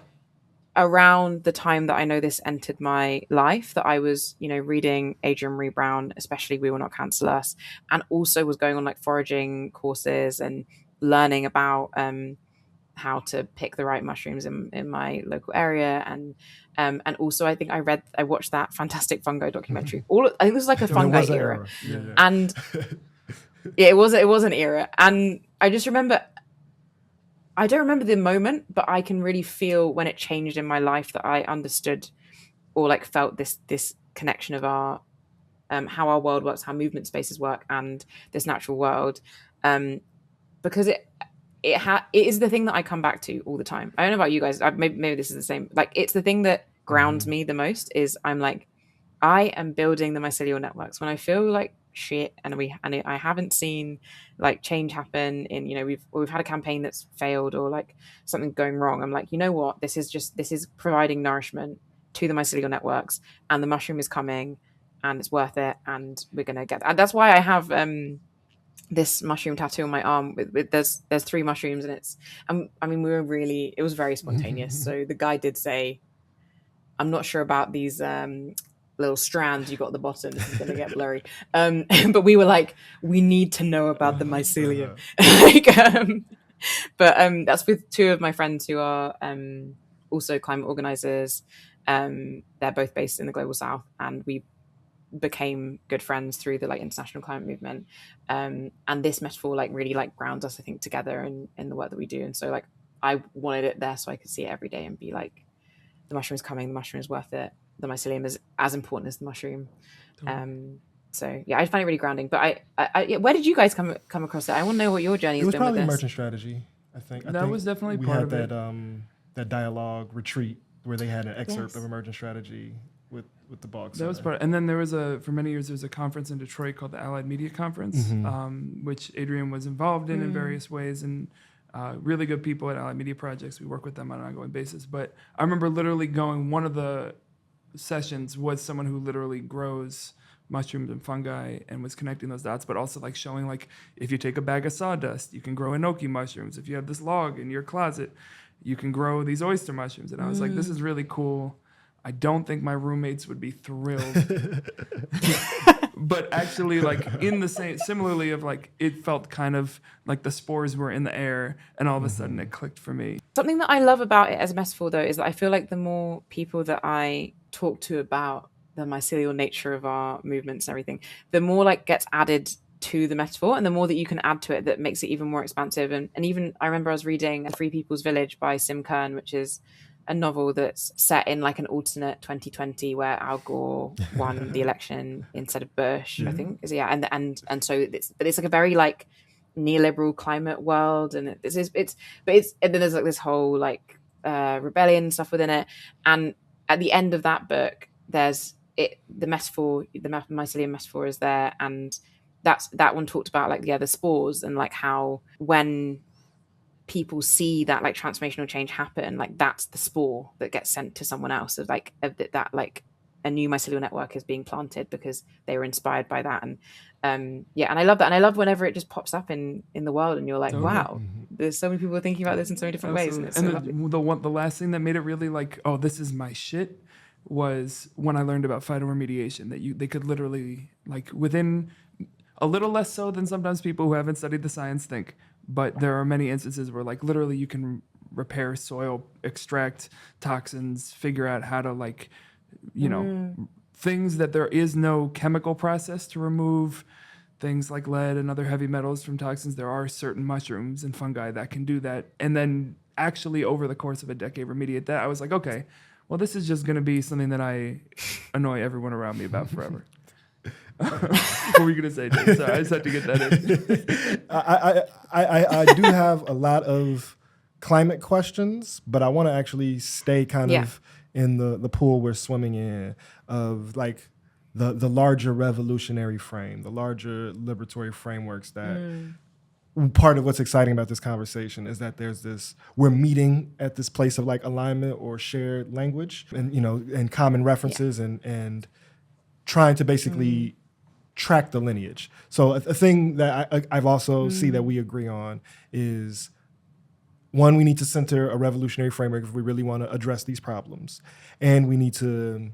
around the time that I know this entered my life, that I was, reading Adrian Marie Brown, especially We Will Not Cancel Us, and also was going on like foraging courses and learning about how to pick the right mushrooms in my local area, and also I think I watched that fantastic fungi documentary. I think this was like a fungi was that era. Yeah. And yeah, it was an era, and I just remember. I don't remember the moment, but I can really feel when it changed in my life that I understood or like felt this connection of our how our world works, how movement spaces work, and this natural world, because it is the thing that I come back to all the time. I don't know about you guys. Maybe this is the same. Like, it's the thing that grounds me the most. Is I'm like, I am building the mycelial networks when I feel like shit, and I haven't seen like change happen in, we've had a campaign that's failed or like something going wrong. I'm like, you know what? This is providing nourishment to the mycelial networks, and the mushroom is coming, and it's worth it, and we're gonna get that. And that's why I have this mushroom tattoo on my arm with there's 3 mushrooms, and it's it was very spontaneous. So the guy did say, I'm not sure about these little strands you got at the bottom, this is going to get blurry, but we were like, we need to know about the mycelium. But that's with 2 of my friends who are also climate organizers. They're both based in the global south, and we became good friends through the like international climate movement, and this metaphor like really like grounds us, I think, together in the work that we do. And so like I wanted it there so I could see it every day and be like, the mushroom is coming, the mushroom is worth it, the mycelium is as important as the mushroom. So yeah, I find it really grounding. But I where did you guys come across it? I want to know what your journey has been with this. It was probably emergent strategy, I think. That was definitely we part had of that it. That dialogue retreat where they had an excerpt of emergent strategy with the Bog Center. That was part. And then there was for many years, there was a conference in Detroit called the Allied Media Conference, which Adrian was involved in various ways, and really good people at Allied Media Projects. We work with them on an ongoing basis. But I remember literally going, one of the sessions was someone who literally grows mushrooms and fungi and was connecting those dots, but also like showing like, if you take a bag of sawdust, you can grow enoki mushrooms. If you have this log in your closet, you can grow these oyster mushrooms. And I was like, this is really cool. I don't think my roommates would be thrilled. But actually, like, in the same, similarly of like, it felt kind of like the spores were in the air, and all of a sudden it clicked for me. Something that I love about it as a metaphor, though, is that I feel like the more people that I talk to about the mycelial nature of our movements and everything, the more like gets added to the metaphor, and the more that you can add to it, that makes it even more expansive. And even I remember I was reading Free People's Village by Sim Kern, which is a novel that's set in like an alternate 2020 where Al Gore won the election instead of Bush, I think. And so it's like a very like neoliberal climate world, and and then there's like this whole like rebellion and stuff within it. And at the end of that book, there's the metaphor, the mycelium metaphor is there, and that one talked about like the spores, and like how when people see that like transformational change happen, like that's the spore that gets sent to someone else, of that like a new mycelial network is being planted because they were inspired by that. And and I love that, and I love whenever it just pops up in the world, and you're like, wow, there's so many people thinking about this in so many different ways, and it's the last thing that made it really like, oh, this is my shit, was when I learned about phytoremediation, that they could literally, like, within a little less so than sometimes people who haven't studied the science think, but there are many instances where like literally you can repair soil, extract toxins, figure out how to like, things that there is no chemical process to remove things like lead and other heavy metals from toxins. There are certain mushrooms and fungi that can do that. And then actually over the course of a decade remediate that. I was like, okay, well, this is just going to be something that I annoy everyone around me about forever. What were you going to say, Jay? Sorry, I just had to get that in. I do have a lot of climate questions, but I want to actually stay kind of in the pool we're swimming in, of like the larger revolutionary frame, the larger liberatory frameworks that part of what's exciting about this conversation is that we're meeting at this place of like alignment or shared language and, and common references and trying to basically track the lineage. So a thing that I've also see that we agree on is, one, we need to center a revolutionary framework if we really want to address these problems. And we need to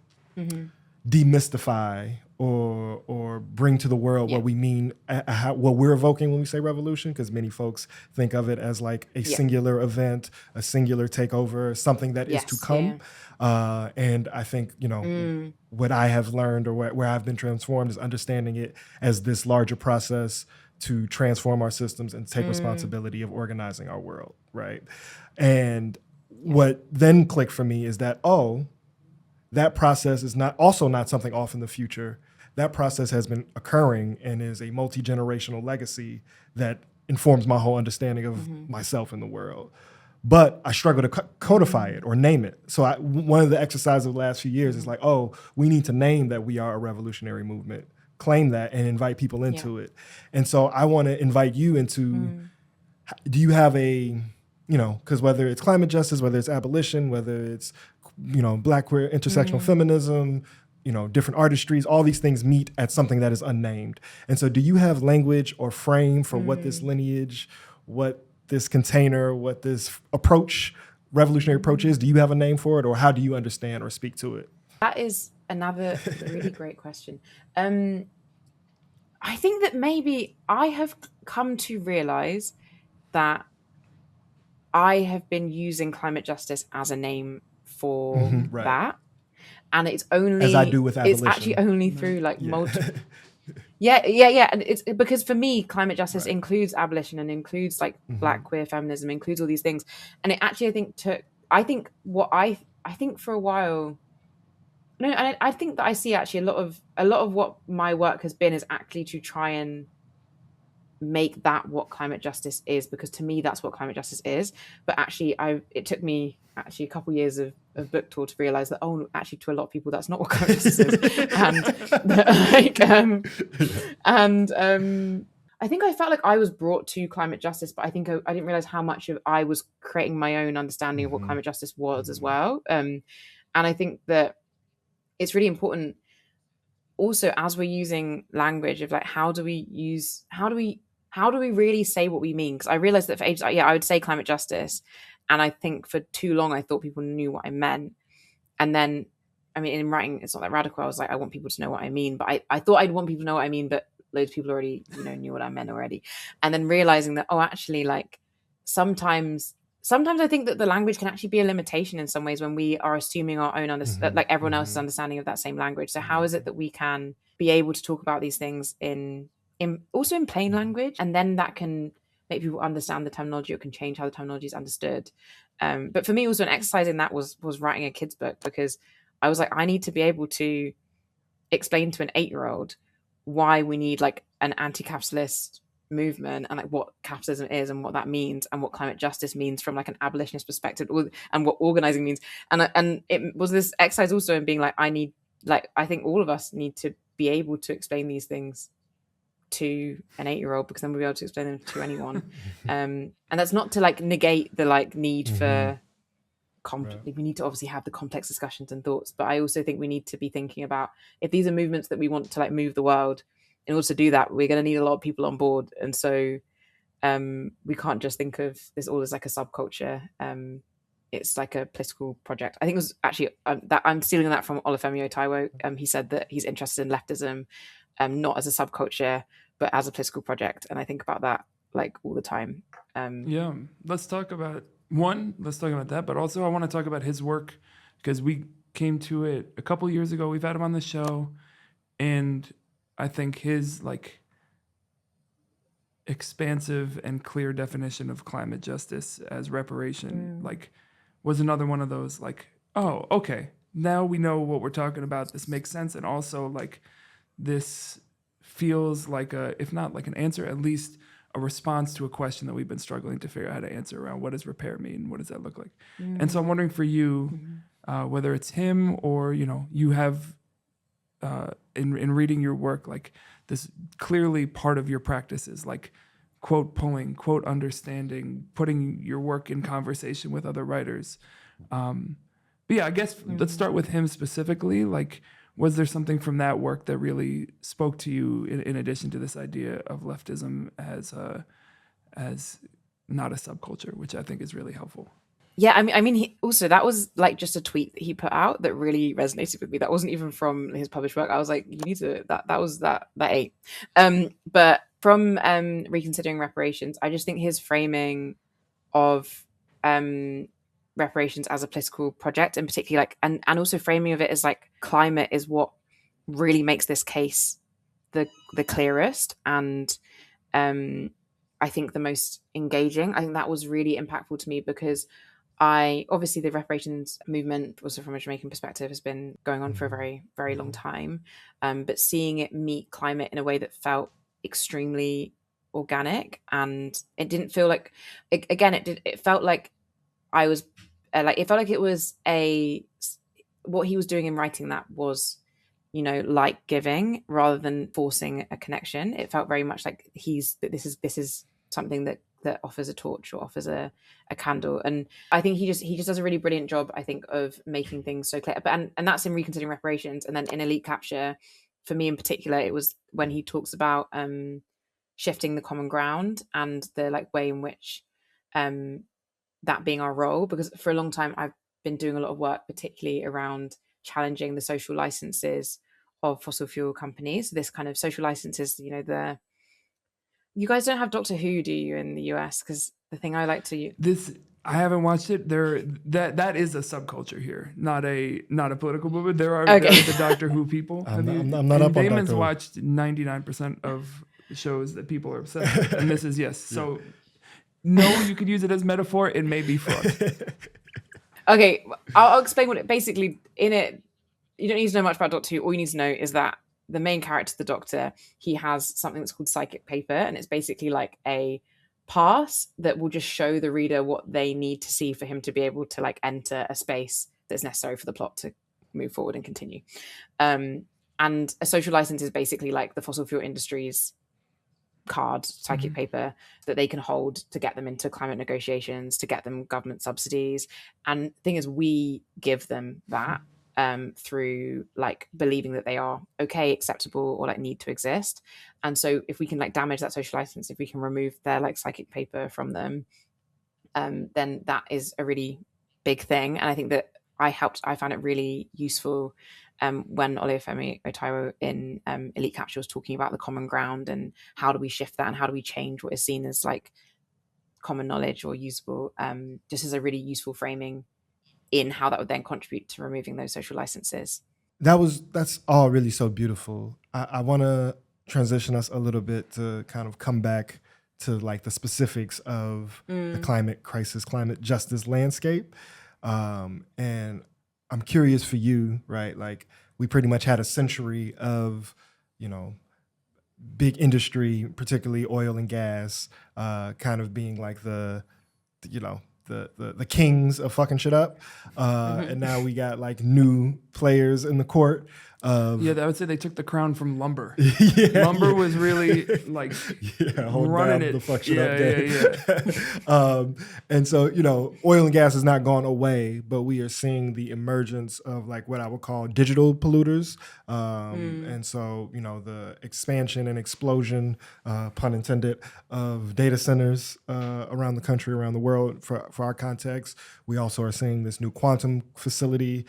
demystify or bring to the world what we mean, what we're evoking when we say revolution, because many folks think of it as like a singular event, a singular takeover, something that is to come. And I think, what I have learned or where I've been transformed is understanding it as this larger process to transform our systems and take responsibility of organizing our world, right? And what then clicked for me is that, that process is not something off in the future. That process has been occurring and is a multi-generational legacy that informs my whole understanding of myself in the world. But I struggle to codify it or name it. So one of the exercises of the last few years is like, we need to name that we are a revolutionary movement, claim that, and invite people into it. And so I want to invite you into, do you have because whether it's climate justice, whether it's abolition, whether it's, Black queer intersectional feminism, different artistries, all these things meet at something that is unnamed. And so do you have language or frame for what this lineage, what this container, what this revolutionary approach is? Do you have a name for it, or how do you understand or speak to it? That is another really great question. I think that maybe I have come to realize that I have been using climate justice as a name for that. And it's only, as I do with abolition. It's actually only through multiple. And it's because for me, climate justice includes abolition and includes Black queer feminism, includes all these things. And it actually, I think for a while, I think that I see actually a lot of what my work has been is actually to try and make that what climate justice is, because to me that's what climate justice is. But actually it took me a couple of years of book tour to realize that actually to a lot of people that's not what climate justice is. And I think I felt like I was brought to climate justice, but I think I didn't realize how much of I was creating my own understanding of what climate justice was as well. And I think that it's really important also, as we're using language, of how do we really say what we mean? Because I realized that for ages, I would say climate justice, and I think for too long I thought people knew what I meant. And then, in writing, it's not that radical. I was like, I want people to know what I mean, but I thought I'd want people to know what I mean, but loads of people already, knew what I meant already. And then realizing that, actually, sometimes I think that the language can actually be a limitation in some ways when we are assuming our own everyone else's understanding of that same language. So how is it that we can be able to talk about these things in plain language, and then that can make people understand the terminology, or can change how the terminology is understood. But for me, also an exercise in that was writing a kid's book, because I was like, I need to be able to explain to an 8-year-old why we need an anti-capitalist movement, and what capitalism is and what that means, and what climate justice means from an abolitionist perspective, and what organizing means. And it was this exercise also in being I think all of us need to be able to explain these things to an 8-year-old, because then we'll be able to explain them to anyone. And that's not to negate the need for we need to obviously have the complex discussions and thoughts, but I also think we need to be thinking about, if these are movements that we want to move the world, in order to do that, we're going to need a lot of people on board. And so we can't just think of this all as a subculture. It's a political project. I think it was actually that I'm stealing that from Olufemi Taiwo. He said that he's interested in leftism, not as a subculture, but as a political project. And I think about that all the time. Let's talk about that, but also I want to talk about his work, because we came to it a couple years ago. We've had him on the show, and I think his expansive and clear definition of climate justice as reparation was another one of those okay, now we know what we're talking about. This makes sense. And also this feels if not an answer, at least a response to a question that we've been struggling to figure out how to answer around. What does repair mean? What does that look like? And so I'm wondering for you, whether it's him or, you have in reading your work, this clearly part of your practice is quote pulling, quote understanding, putting your work in conversation with other writers. But yeah, I guess let's start with him specifically. Was there something from that work that really spoke to you in addition to this idea of leftism as not a subculture, which I think is really helpful? Yeah, I mean, also that was like just a tweet that he put out that really resonated with me. That wasn't even from his published work. I was like, you need to that ate. But from reconsidering reparations, I just think his framing of reparations as a political project, and particularly like and also framing of it as like climate is what really makes this case the clearest and I think the most engaging. I think that was really impactful to me because obviously the reparations movement, also from a Jamaican perspective, has been going on for a very, very long time. But seeing it meet climate in a way that felt extremely organic, and it didn't feel like, it felt like I was it felt like it was what he was doing in writing that was, like giving rather than forcing a connection. It felt very much like this is something that offers a torch or offers a candle. And I think he just does a really brilliant job, I think, of making things so clear. But and that's in reconsidering reparations. And then in Elite Capture, for me in particular, it was when he talks about shifting the common ground and the like way in which that being our role. Because for a long time I've been doing a lot of work, particularly around challenging the social licenses of fossil fuel companies. This kind of social licenses, you guys don't have Doctor Who, do you, in the US? Because the thing I like to I haven't watched it. That is a subculture here, not a political movement. There are the Doctor Who people. I'm not up on Damon's Doctor Who. watched 99% of shows that people are obsessed with, and this is yes. So no, you could use it as metaphor. It may be fraud. Okay, I'll explain what it basically in it. You don't need to know much about Doctor Who. All you need to know is that the main character, the Doctor, he has something that's called psychic paper, and it's basically like a pass that will just show the reader what they need to see for him to be able to like enter a space that's necessary for the plot to move forward and continue. And a social license is basically like the fossil fuel industry's card, psychic paper that they can hold to get them into climate negotiations, to get them government subsidies. And the thing is, we give them that through like believing that they are okay, acceptable, or like need to exist. And so if we can like damage that social license, if we can remove their like psychic paper from them, then that is a really big thing. And I think that I found it really useful when Olufemi Otairo in Elite Capture was talking about the common ground and how do we shift that and how do we change what is seen as like common knowledge or usable, just as a really useful framing in how that would then contribute to removing those social licenses. That's all really so beautiful. I want to transition us a little bit to kind of come back to like the specifics of the climate crisis, climate justice landscape. And I'm curious for you, right? Like we pretty much had a century of, big industry, particularly oil and gas, kind of being like the kings of fucking shit up. And now we got like new players in the court. I would say they took the crown from lumber. Lumber was really like running it. The fuck shit up. And so, oil and gas has not gone away, but we are seeing the emergence of like what I would call digital polluters. And so, the expansion and explosion, pun intended, of data centers around the country, around the world. For our context, we also are seeing this new quantum facility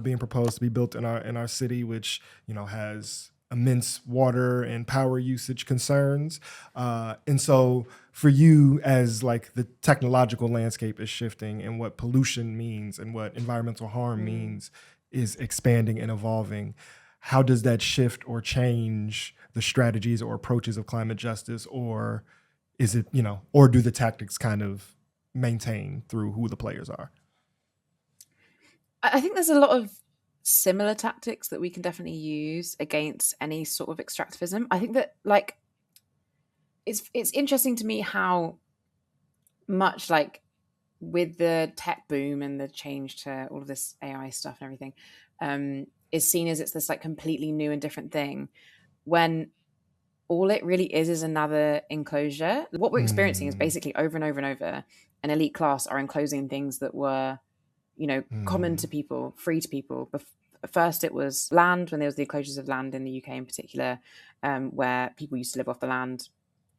being proposed to be built in our city, which has immense water and power usage concerns. And so for you, as like the technological landscape is shifting and what pollution means and what environmental harm means is expanding and evolving, how does that shift or change the strategies or approaches of climate justice? Or is it, or do the tactics kind of maintain through who the players are? I think there's a lot of similar tactics that we can definitely use against any sort of extractivism. I think that like it's interesting to me how much like with the tech boom and the change to all of this AI stuff and everything is seen as it's this like completely new and different thing, when all it really is another enclosure. What we're experiencing is basically over and over and over an elite class are enclosing things that were common to people, free to people first it was land, when there was the enclosures of land in the UK in particular, where people used to live off the land,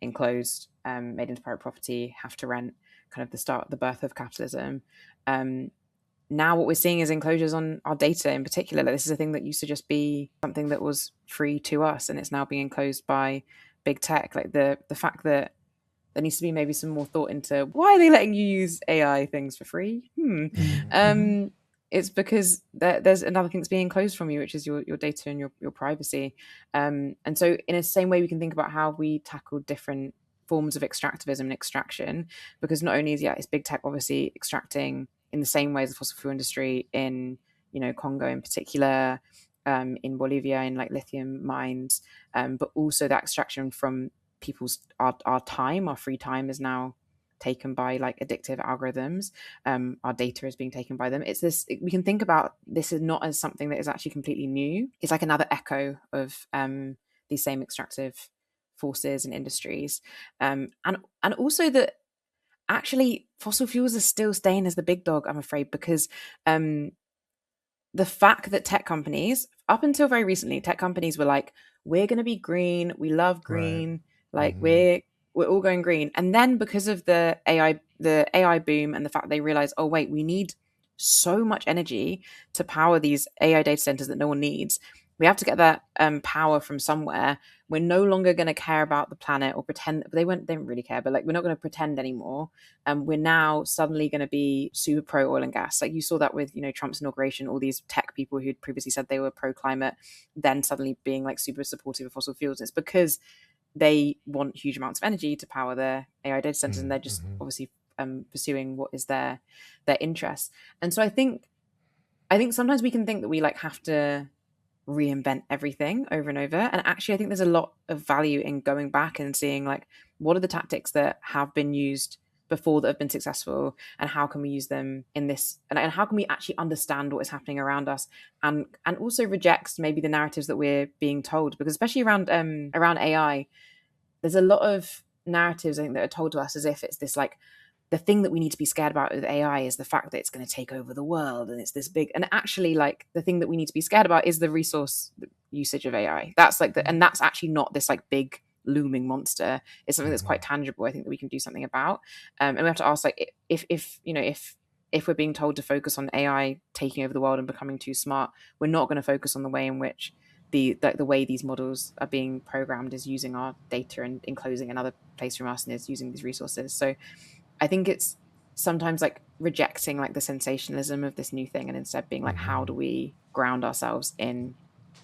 enclosed, made into private property, have to rent, kind of the birth of capitalism. Now what we're seeing is enclosures on our data in particular. Like, this is a thing that used to just be something that was free to us, and it's now being enclosed by big tech. Like the fact that there needs to be maybe some more thought into why are they letting you use AI things for free? It's because there's another thing that's being enclosed from you, which is your data and your privacy. And so in the same way, we can think about how we tackle different forms of extractivism and extraction, because not only is big tech obviously extracting in the same way as the fossil fuel industry in, Congo in particular, in Bolivia, in like lithium mines, but also that extraction from people's our time, our free time is now taken by like addictive algorithms. Our data is being taken by them. It's this, we can think about this as not as something that is actually completely new. It's like another echo of these same extractive forces and industries, and also that actually fossil fuels are still staying as the big dog, I'm afraid, because the fact that tech companies, up until very recently, tech companies were like, we're going to be green, we love green, like we're all going green. And then because of the AI boom and the fact they realize, oh wait, we need so much energy to power these AI data centers that no one needs. We have to get that power from somewhere. We're no longer going to care about the planet or pretend. They didn't really care, but like, we're not going to pretend anymore. We're now suddenly going to be super pro oil and gas. Like you saw that with, Trump's inauguration, all these tech people who'd previously said they were pro climate, then suddenly being like super supportive of fossil fuels. It's because they want huge amounts of energy to power their AI data centers, and they're just obviously pursuing what is their interest. And so I think sometimes we can think that we like have to reinvent everything over and over, and actually I think there's a lot of value in going back and seeing like, what are the tactics that have been used before that have been successful, and how can we use them in this, and how can we actually understand what is happening around us, and also reject maybe the narratives that we're being told, because especially around AI, there's a lot of narratives I think that are told to us as if it's this like, the thing that we need to be scared about with AI is the fact that it's going to take over the world, and it's this big, and actually like the thing that we need to be scared about is the resource usage of AI. That's like and that's actually not this like big looming monster. It's something that's quite tangible, I think, that we can do something about. And we have to ask, like, if we're being told to focus on AI taking over the world and becoming too smart, we're not going to focus on the way in which the way these models are being programmed is using our data and enclosing another place from us, and is using these resources. So I think it's sometimes like rejecting like the sensationalism of this new thing, and instead being like, how do we ground ourselves in,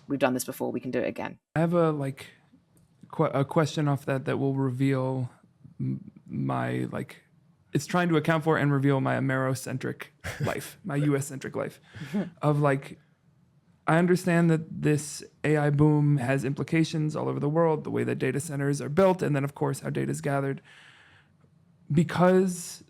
we've done this before, we can do it again. I have a question off that will reveal my like, it's trying to account for and reveal my Amerocentric life, my US-centric life of like, I understand that this AI boom has implications all over the world, the way that data centers are built, and then of course how data is gathered. Because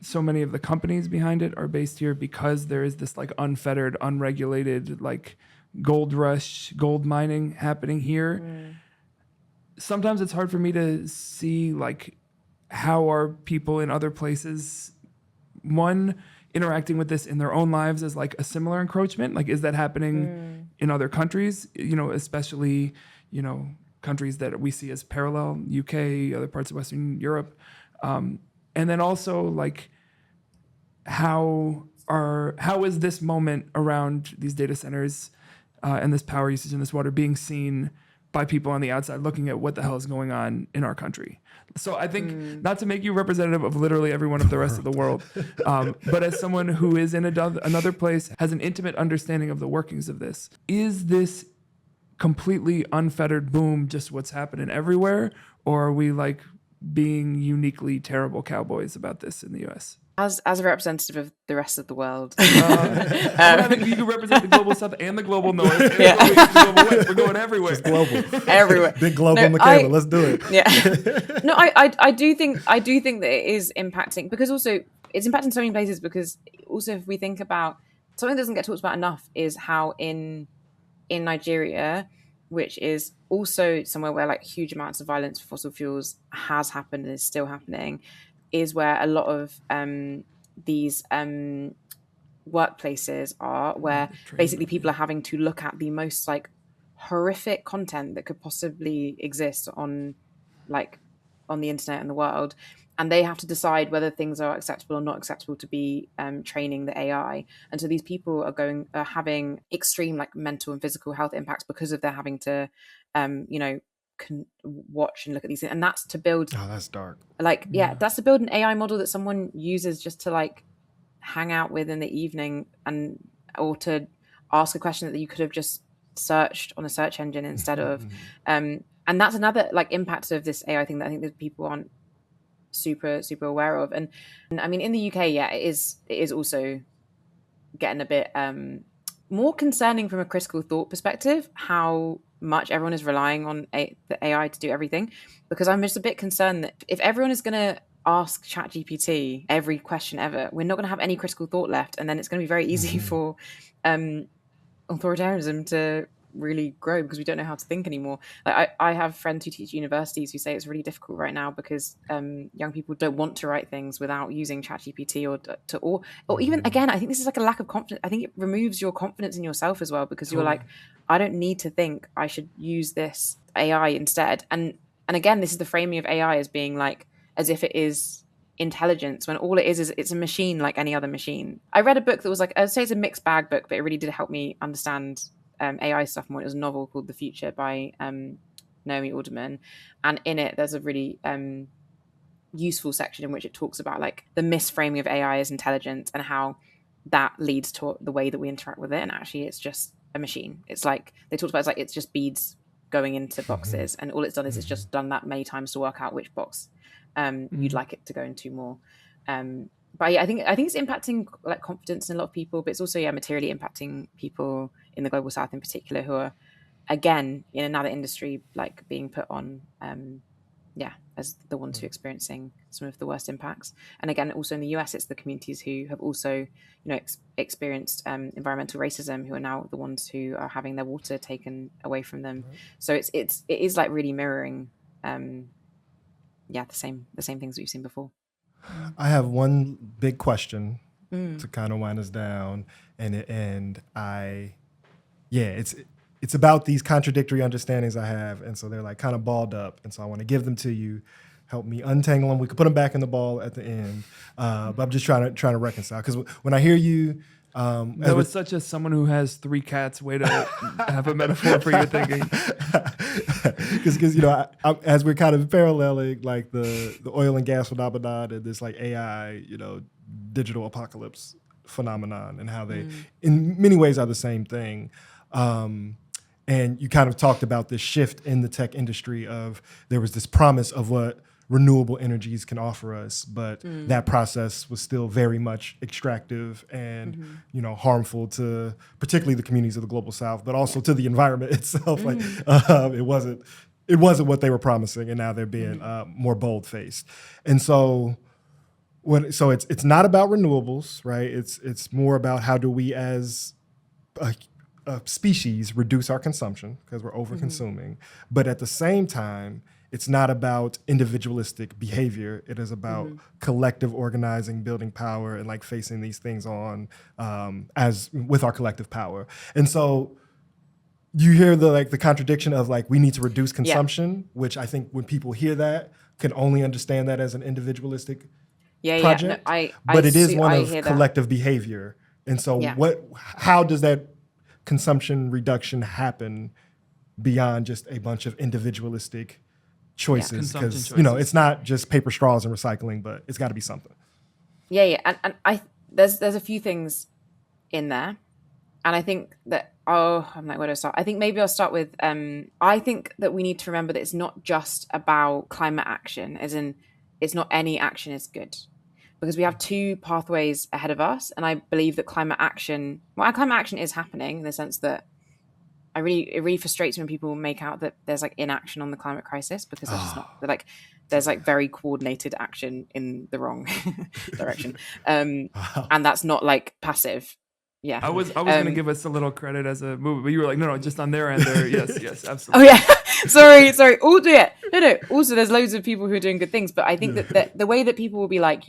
so many of the companies behind it are based here, because there is this like unfettered, unregulated like gold rush, gold mining happening here. Sometimes it's hard for me to see like, how are people in other places, one, interacting with this in their own lives as like a similar encroachment? Like, is that happening in other countries, especially, countries that we see as parallel, UK, other parts of Western Europe. And then also like, how is this moment around these data centers and this power usage and this water being seen by people on the outside looking at what the hell is going on in our country? So I think, not to make you representative of literally everyone of the rest of the world, but as someone who is in another place, has an intimate understanding of the workings of this, is this completely unfettered boom just what's happening everywhere, or are we like being uniquely terrible cowboys about this in the US? As a representative of the rest of the world, I think you can represent the global south and the global north and the global west. We're going everywhere. Just global. everywhere. Big global, Mikaela. Let's do it. Yeah. No, I do think that it is impacting, because also it's impacting so many places, because also if we think about something that doesn't get talked about enough, is how in Nigeria, which is also somewhere where like huge amounts of violence for fossil fuels has happened and is still happening, is where a lot of these workplaces are, where basically people are having to look at the most like horrific content that could possibly exist on the internet and the world, and they have to decide whether things are acceptable or not acceptable to be training the AI. And so these people are having extreme like mental and physical health impacts because of their having to watch and look at these things. And that's to build that's dark. That's to build an AI model that someone uses just to like hang out with in the evening, or to ask a question that you could have just searched on a search engine instead of and that's another like impact of this AI thing that I think that people aren't super aware of. And I mean, in the UK, it is also getting a bit more concerning from a critical thought perspective, how much everyone is relying on the AI to do everything. Because I'm just a bit concerned that if everyone is going to ask ChatGPT every question ever, we're not going to have any critical thought left, and then it's going to be very easy for authoritarianism to really grow, because we don't know how to think anymore. Like I have friends who teach universities who say it's really difficult right now because young people don't want to write things without using ChatGPT or even, again, I think this is like a lack of confidence. I think it removes your confidence in yourself as well, because you're like, I don't need to think, I should use this AI instead. And again, this is the framing of AI as being like as if it is intelligence, when all it is it's a machine like any other machine. I read a book that was like, I'd say it's a mixed bag book, but it really did help me understand AI stuff more. It was a novel called The Future by Naomi Alderman, and in it there's a really useful section in which it talks about like the misframing of AI as intelligence and how that leads to the way that we interact with it, and actually it's just a machine. It's like they talked about, it's like it's just beads going into boxes, and all it's done is it's just done that many times to work out which box you'd like it to go into more. But yeah, I think it's impacting like confidence in a lot of people, but it's also materially impacting people in the global south in particular, who are again in another industry like being put on as the ones who are experiencing some of the worst impacts. And again, also in the US, it's the communities who have also experienced environmental racism, who are now the ones who are having their water taken away from them. Right. So it is like really mirroring the same things we've seen before. I have one big question to kind of wind us down, and it's about these contradictory understandings I have, and so they're like kind of balled up, and so I want to give them to you. Help me untangle them. We could put them back in the ball at the end, but I'm just trying to reconcile, because when I hear you, that was such a someone who has 3 cats way to have a metaphor for your thinking. Because as we're kind of paralleling like the oil and gas phenomenon and this like AI digital apocalypse phenomenon, and how they in many ways are the same thing. And you kind of talked about this shift in the tech industry of there was this promise of what renewable energies can offer us, but that process was still very much extractive and harmful to particularly the communities of the global south, but also to the environment itself. Like it wasn't what they were promising, and now they're being more bold-faced. And so it's not about renewables, right? It's more about how do we as a species reduce our consumption, because we're over-consuming. But at the same time, it's not about individualistic behavior. It is about collective organizing, building power, and like facing these things on as with our collective power. And so you hear the contradiction of like, we need to reduce consumption, which I think when people hear that can only understand that as an individualistic project. No, but it is one of collective behavior. And so how does that consumption reduction happen beyond just a bunch of individualistic choices? Because it's not just paper straws and recycling, but it's got to be something. And there's a few things in there, and I think that I'm like, where do I start? I think maybe I'll start with I think that we need to remember that it's not just about climate action, as in it's not any action is good, because we have 2 pathways ahead of us. And I believe that climate action is happening, in the sense that it really frustrates me when people make out that there's like inaction on the climate crisis, because there's just not. Like there's like very coordinated action in the wrong direction, and that's not like passive. Yeah, I was going to give us a little credit as a movement, but you were like, no, just on their end there. Yes, absolutely. Oh yeah, sorry. No. Also, there's loads of people who are doing good things, but I think that the way that people will be like,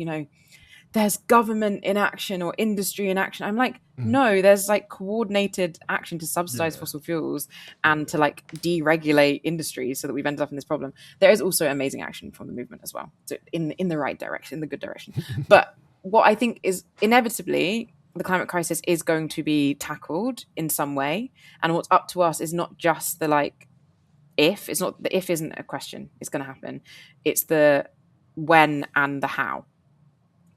there's government inaction or industry inaction. I'm like, no, there's like coordinated action to subsidize fossil fuels and to like deregulate industries so that we've ended up in this problem. There is also amazing action from the movement as well, so in the right direction, in the good direction. But what I think is inevitably the climate crisis is going to be tackled in some way, and what's up to us is not just the like if. It's not, the if isn't a question, it's going to happen. It's the when and the how.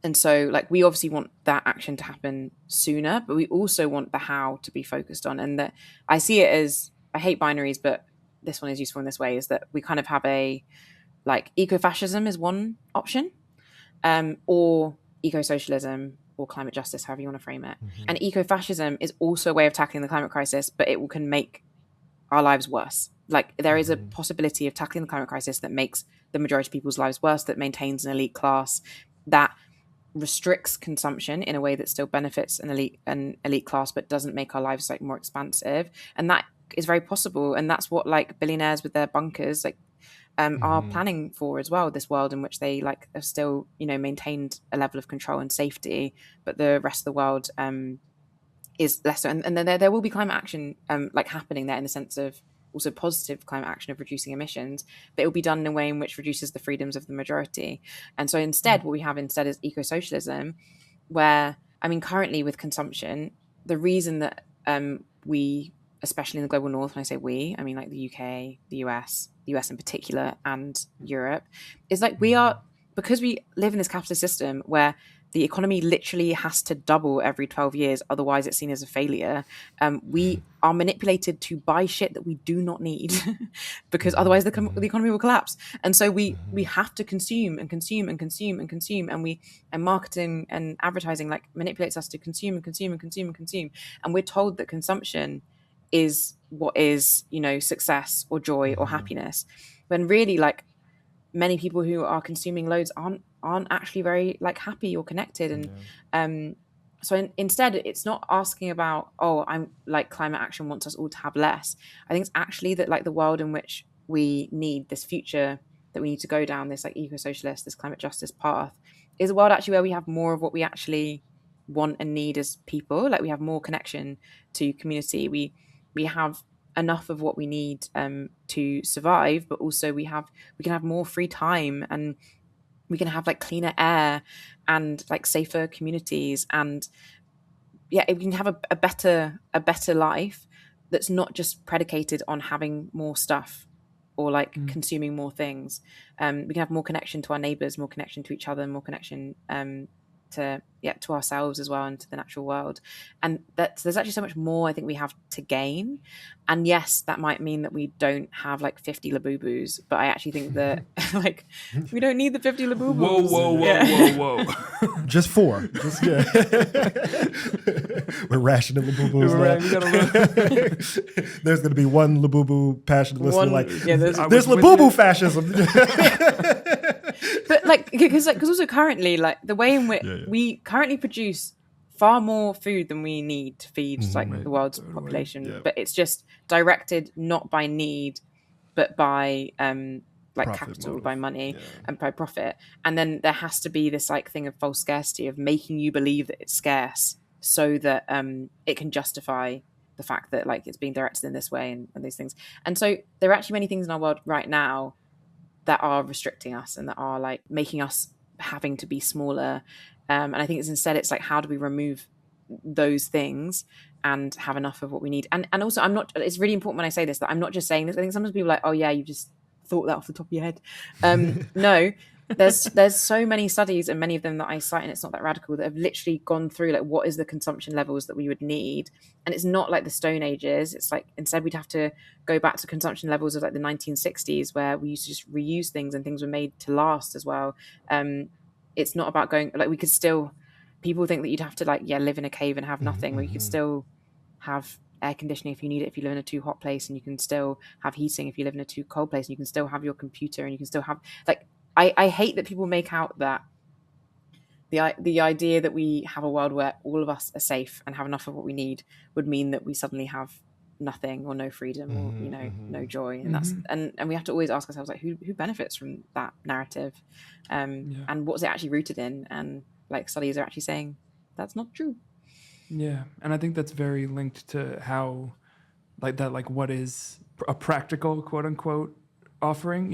And so like we obviously want that action to happen sooner, but we also want the how to be focused on. And that I see it as, I hate binaries, but this one is useful in this way, is that we kind of have a like ecofascism is one option, or eco-socialism or climate justice, however you want to frame it. And ecofascism is also a way of tackling the climate crisis, but it can make our lives worse. Like there is a possibility of tackling the climate crisis that makes the majority of people's lives worse, that maintains an elite class, that restricts consumption in a way that still benefits an elite class, but doesn't make our lives like more expansive. And that is very possible. And that's what like billionaires with their bunkers like are planning for as well, this world in which they like have still, you know, maintained a level of control and safety, but the rest of the world is less so. And then there will be climate action like happening there in the sense of also positive climate action of reducing emissions, but it will be done in a way in which reduces the freedoms of the majority. And so instead, what we have instead is eco-socialism, where, I mean, currently with consumption, the reason that we, especially in the global north, when I say we, I mean like the UK, the US in particular, and Europe, is like we are, because we live in this capitalist system where the economy literally has to double every 12 years, otherwise it's seen as a failure. We are manipulated to buy shit that we do not need because otherwise the economy will collapse. And so we have to consume and consume and consume and consume. And marketing and advertising like manipulates us to consume and consume and consume and consume. And we're told that consumption is what is, you know, success or joy or happiness. When really like many people who are consuming loads aren't actually very like happy or connected. And so instead it's not asking about, oh, I'm like climate action wants us all to have less. I think it's actually that like the world in which we need this future, that we need to go down this like eco-socialist, this climate justice path, is a world actually where we have more of what we actually want and need as people. Like we have more connection to community, we have enough of what we need to survive, but also we can have more free time, and we can have like cleaner air and like safer communities, and we can have a better life that's not just predicated on having more stuff or like consuming more things. We can have more connection to our neighbors, more connection to each other, more connection to ourselves as well, and to the natural world. And there's actually so much more I think we have to gain. And yes, that might mean that we don't have like 50 Labubus, but I actually think that like we don't need the 50 Labubus. Whoa. Just 4. We're rationing Labubus. There's going to be one Labubu passionate listener like, there's Labubu fascism. But like, because also currently, like the way in which we currently produce far more food than we need to feed the world's population, but it's just directed not by need, but by like capital, motive. By money and by profit. And then there has to be this like thing of false scarcity, of making you believe that it's scarce so that it can justify the fact that like it's being directed in this way and these things. And so there are actually many things in our world right now that are restricting us and that are like making us having to be smaller. And I think it's like, how do we remove those things and have enough of what we need? And also it's really important when I say this, that I'm not just saying this. I think sometimes people are like, oh yeah, you just thought that off the top of your head. No, there's so many studies, and many of them that I cite, and it's not that radical, that have literally gone through like what is the consumption levels that we would need. And it's not like the Stone Ages. It's like instead we'd have to go back to consumption levels of like the 1960s, where we used to just reuse things and things were made to last as well. It's not about going like, we could still, people think that you'd have to like live in a cave and have nothing, where you could still have air conditioning if you need it, if you live in a too hot place, and you can still have heating if you live in a too cold place, and you can still have your computer, and you can still have like, I hate that people make out that the idea that we have a world where all of us are safe and have enough of what we need would mean that we suddenly have nothing or no freedom or no joy. And that's and we have to always ask ourselves like, who benefits from that narrative, and what's it actually rooted in? And like studies are actually saying that's not true. Yeah, and I think that's very linked to how, like that, like what is a practical quote unquote offering.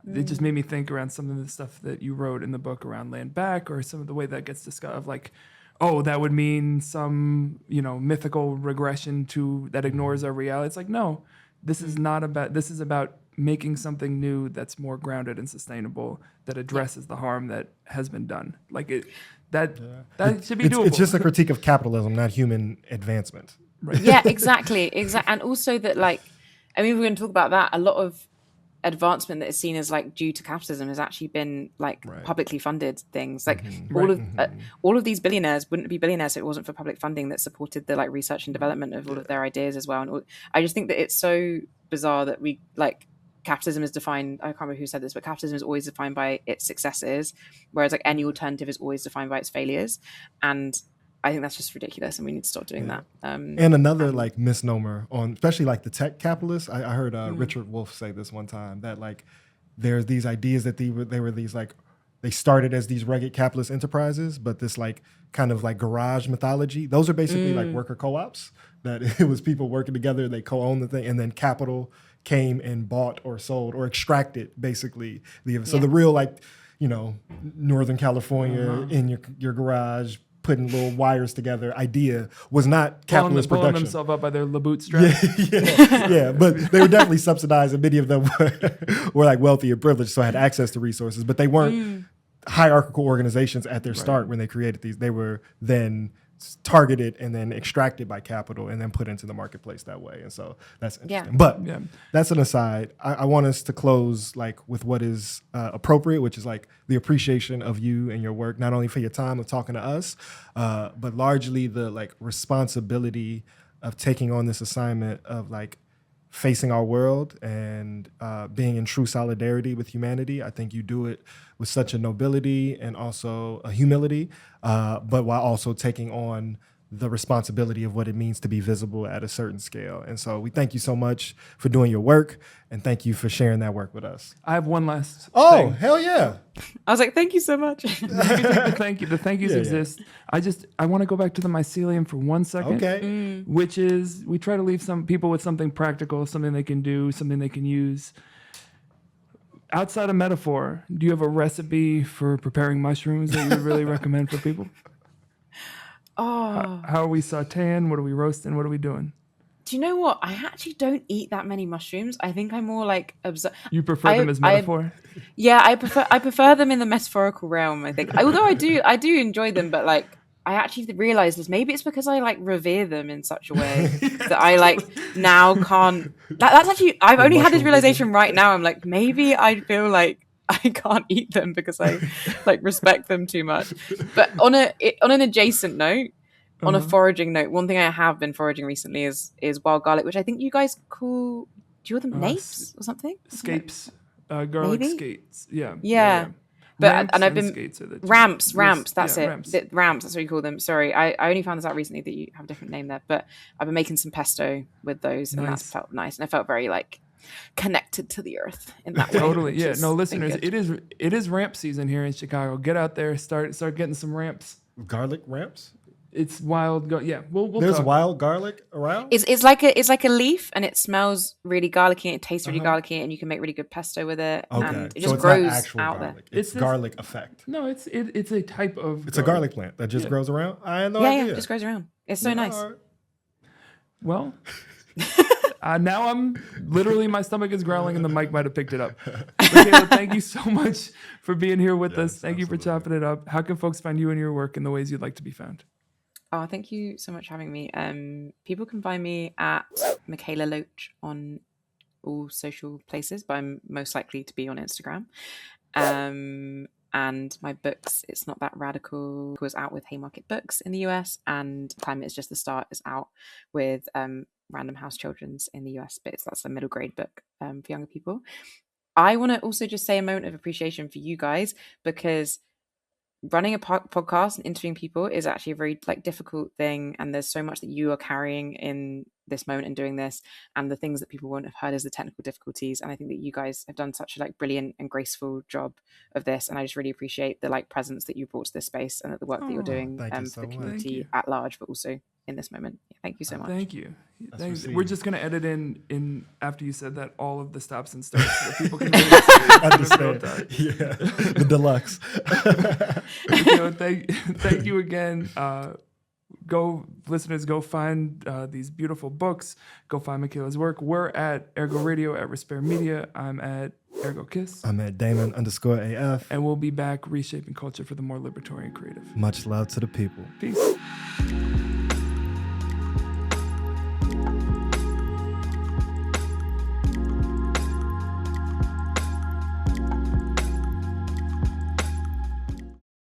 It just made me think around some of the stuff that you wrote in the book around land back, or some of the way that gets discussed of like, oh, that would mean some mythical regression that ignores our reality. It's like, no, this is not about. This is about making something new that's more grounded and sustainable, that addresses the harm that has been done. Like that should be doable. It's just a critique of capitalism, not human advancement. Right. Yeah, exactly. And also that, like, I mean, we're going to talk about that. A lot of advancement that is seen as like due to capitalism has actually been like publicly funded things. Like all of these billionaires wouldn't be billionaires if it wasn't for public funding that supported the like research and development of all of their ideas as well. And I just think that it's so bizarre that we like capitalism is defined. I can't remember who said this, but capitalism is always defined by its successes, whereas like any alternative is always defined by its failures. And I think that's just ridiculous, and we need to stop doing that. And another like misnomer on, especially like the tech capitalists. I heard Richard Wolff say this one time, that like there's these ideas that they were these like, they started as these rugged capitalist enterprises, but this like kind of like garage mythology. Those are basically like worker co-ops, that it was people working together, they co-own the thing, and then capital came and bought or sold or extracted basically. So the real like, Northern California in your garage, putting little wires together idea was not capitalist pulling production. themselves up by their bootstraps. Yeah, but they were definitely subsidized, and many of them were like wealthy and privileged, so had access to resources, but they weren't hierarchical organizations at their start when they created these. They were then targeted and then extracted by capital and then put into the marketplace that way. And so that's interesting. But that's an aside. I want us to close like with what is appropriate, which is like the appreciation of you and your work, not only for your time of talking to us, but largely the like responsibility of taking on this assignment of like facing our world and being in true solidarity with humanity. I think you do it with such a nobility and also a humility, but while also taking on the responsibility of what it means to be visible at a certain scale. And so we thank you so much for doing your work, and thank you for sharing that work with us. I have one last thing. Hell yeah. I was like, thank you so much. The thank you. The thank yous exist. I want to go back to the mycelium for 1 second. Okay. Which is, we try to leave some people with something practical, something they can do, something they can use. Outside of metaphor, do you have a recipe for preparing mushrooms that you would really recommend for people? How are we sauteing? What are we roasting? What are we doing? Do you know what? I actually don't eat that many mushrooms. I think I'm more like You prefer them as metaphor? Yeah, I prefer them in the metaphorical realm, I think. Although I do enjoy them, but like I actually realized this. Maybe it's because I like revere them in such a way that I like now can't. That's actually, I've only had this realization right now. I'm like, maybe I feel like I can't eat them because I like respect them too much. But on an adjacent note, on a foraging note, one thing I have been foraging recently is wild garlic, which I think you guys call, do you call them napes or something? Scapes, garlic Maybe? skates. Yeah. But Ramps and I've been skates are the two. ramps. That's it. Ramps. Ramps. That's what you call them. Sorry, I only found this out recently that you have a different name there. But I've been making some pesto with those, and that's felt nice. And I felt very like connected to the earth in that way. Totally. Yeah. No, listeners, it is ramp season here in Chicago. Get out there, start getting some ramps. Garlic ramps? It's wild. We'll There's talk. wild garlic around? It's like a leaf, and it smells really garlicky, and it tastes really garlicky, and you can make really good pesto with it. Okay. And it So just it's grows not actual out garlic. there. It's garlic effect. No, it's a type of. It's a garlic plant that just grows around? I had no Yeah, idea. it just grows around. It's so nice. All right. Well, now I'm literally, my stomach is growling and the mic might have picked it up. Mikaela, thank you so much for being here with us. Thank you for chopping it up. How can folks find you and your work in the ways you'd like to be found? Oh, thank you so much for having me. People can find me at Mikaela Loach on all social places, but I'm most likely to be on Instagram. And my books, It's Not That Radical, was out with Haymarket Books in the US, and Climate Is Just the Start is out with Random House Children's in the US, but that's a middle grade book for younger people. I want to also just say a moment of appreciation for you guys, because running a podcast and interviewing people is actually a very like difficult thing, and there's so much that you are carrying in this moment and doing this, and the things that people wouldn't have heard as the technical difficulties. And I think that you guys have done such a like brilliant and graceful job of this, and I just really appreciate the like presence that you brought to this space and the work that you're doing thank you for so the much. community at large, but also in this moment. Thank you so much. Thank you. That's We're just gonna edit in after you said that all of the stops and starts so that people can Understand. Yeah, the deluxe. Thank you again. Go, listeners, go find these beautiful books. Go find Mikaela's work. We're at AirGo Radio at Respire Media. I'm at AirGo Kiss. I'm at Damon_AF. And we'll be back reshaping culture for the more libertarian creative. Much love to the people. Peace.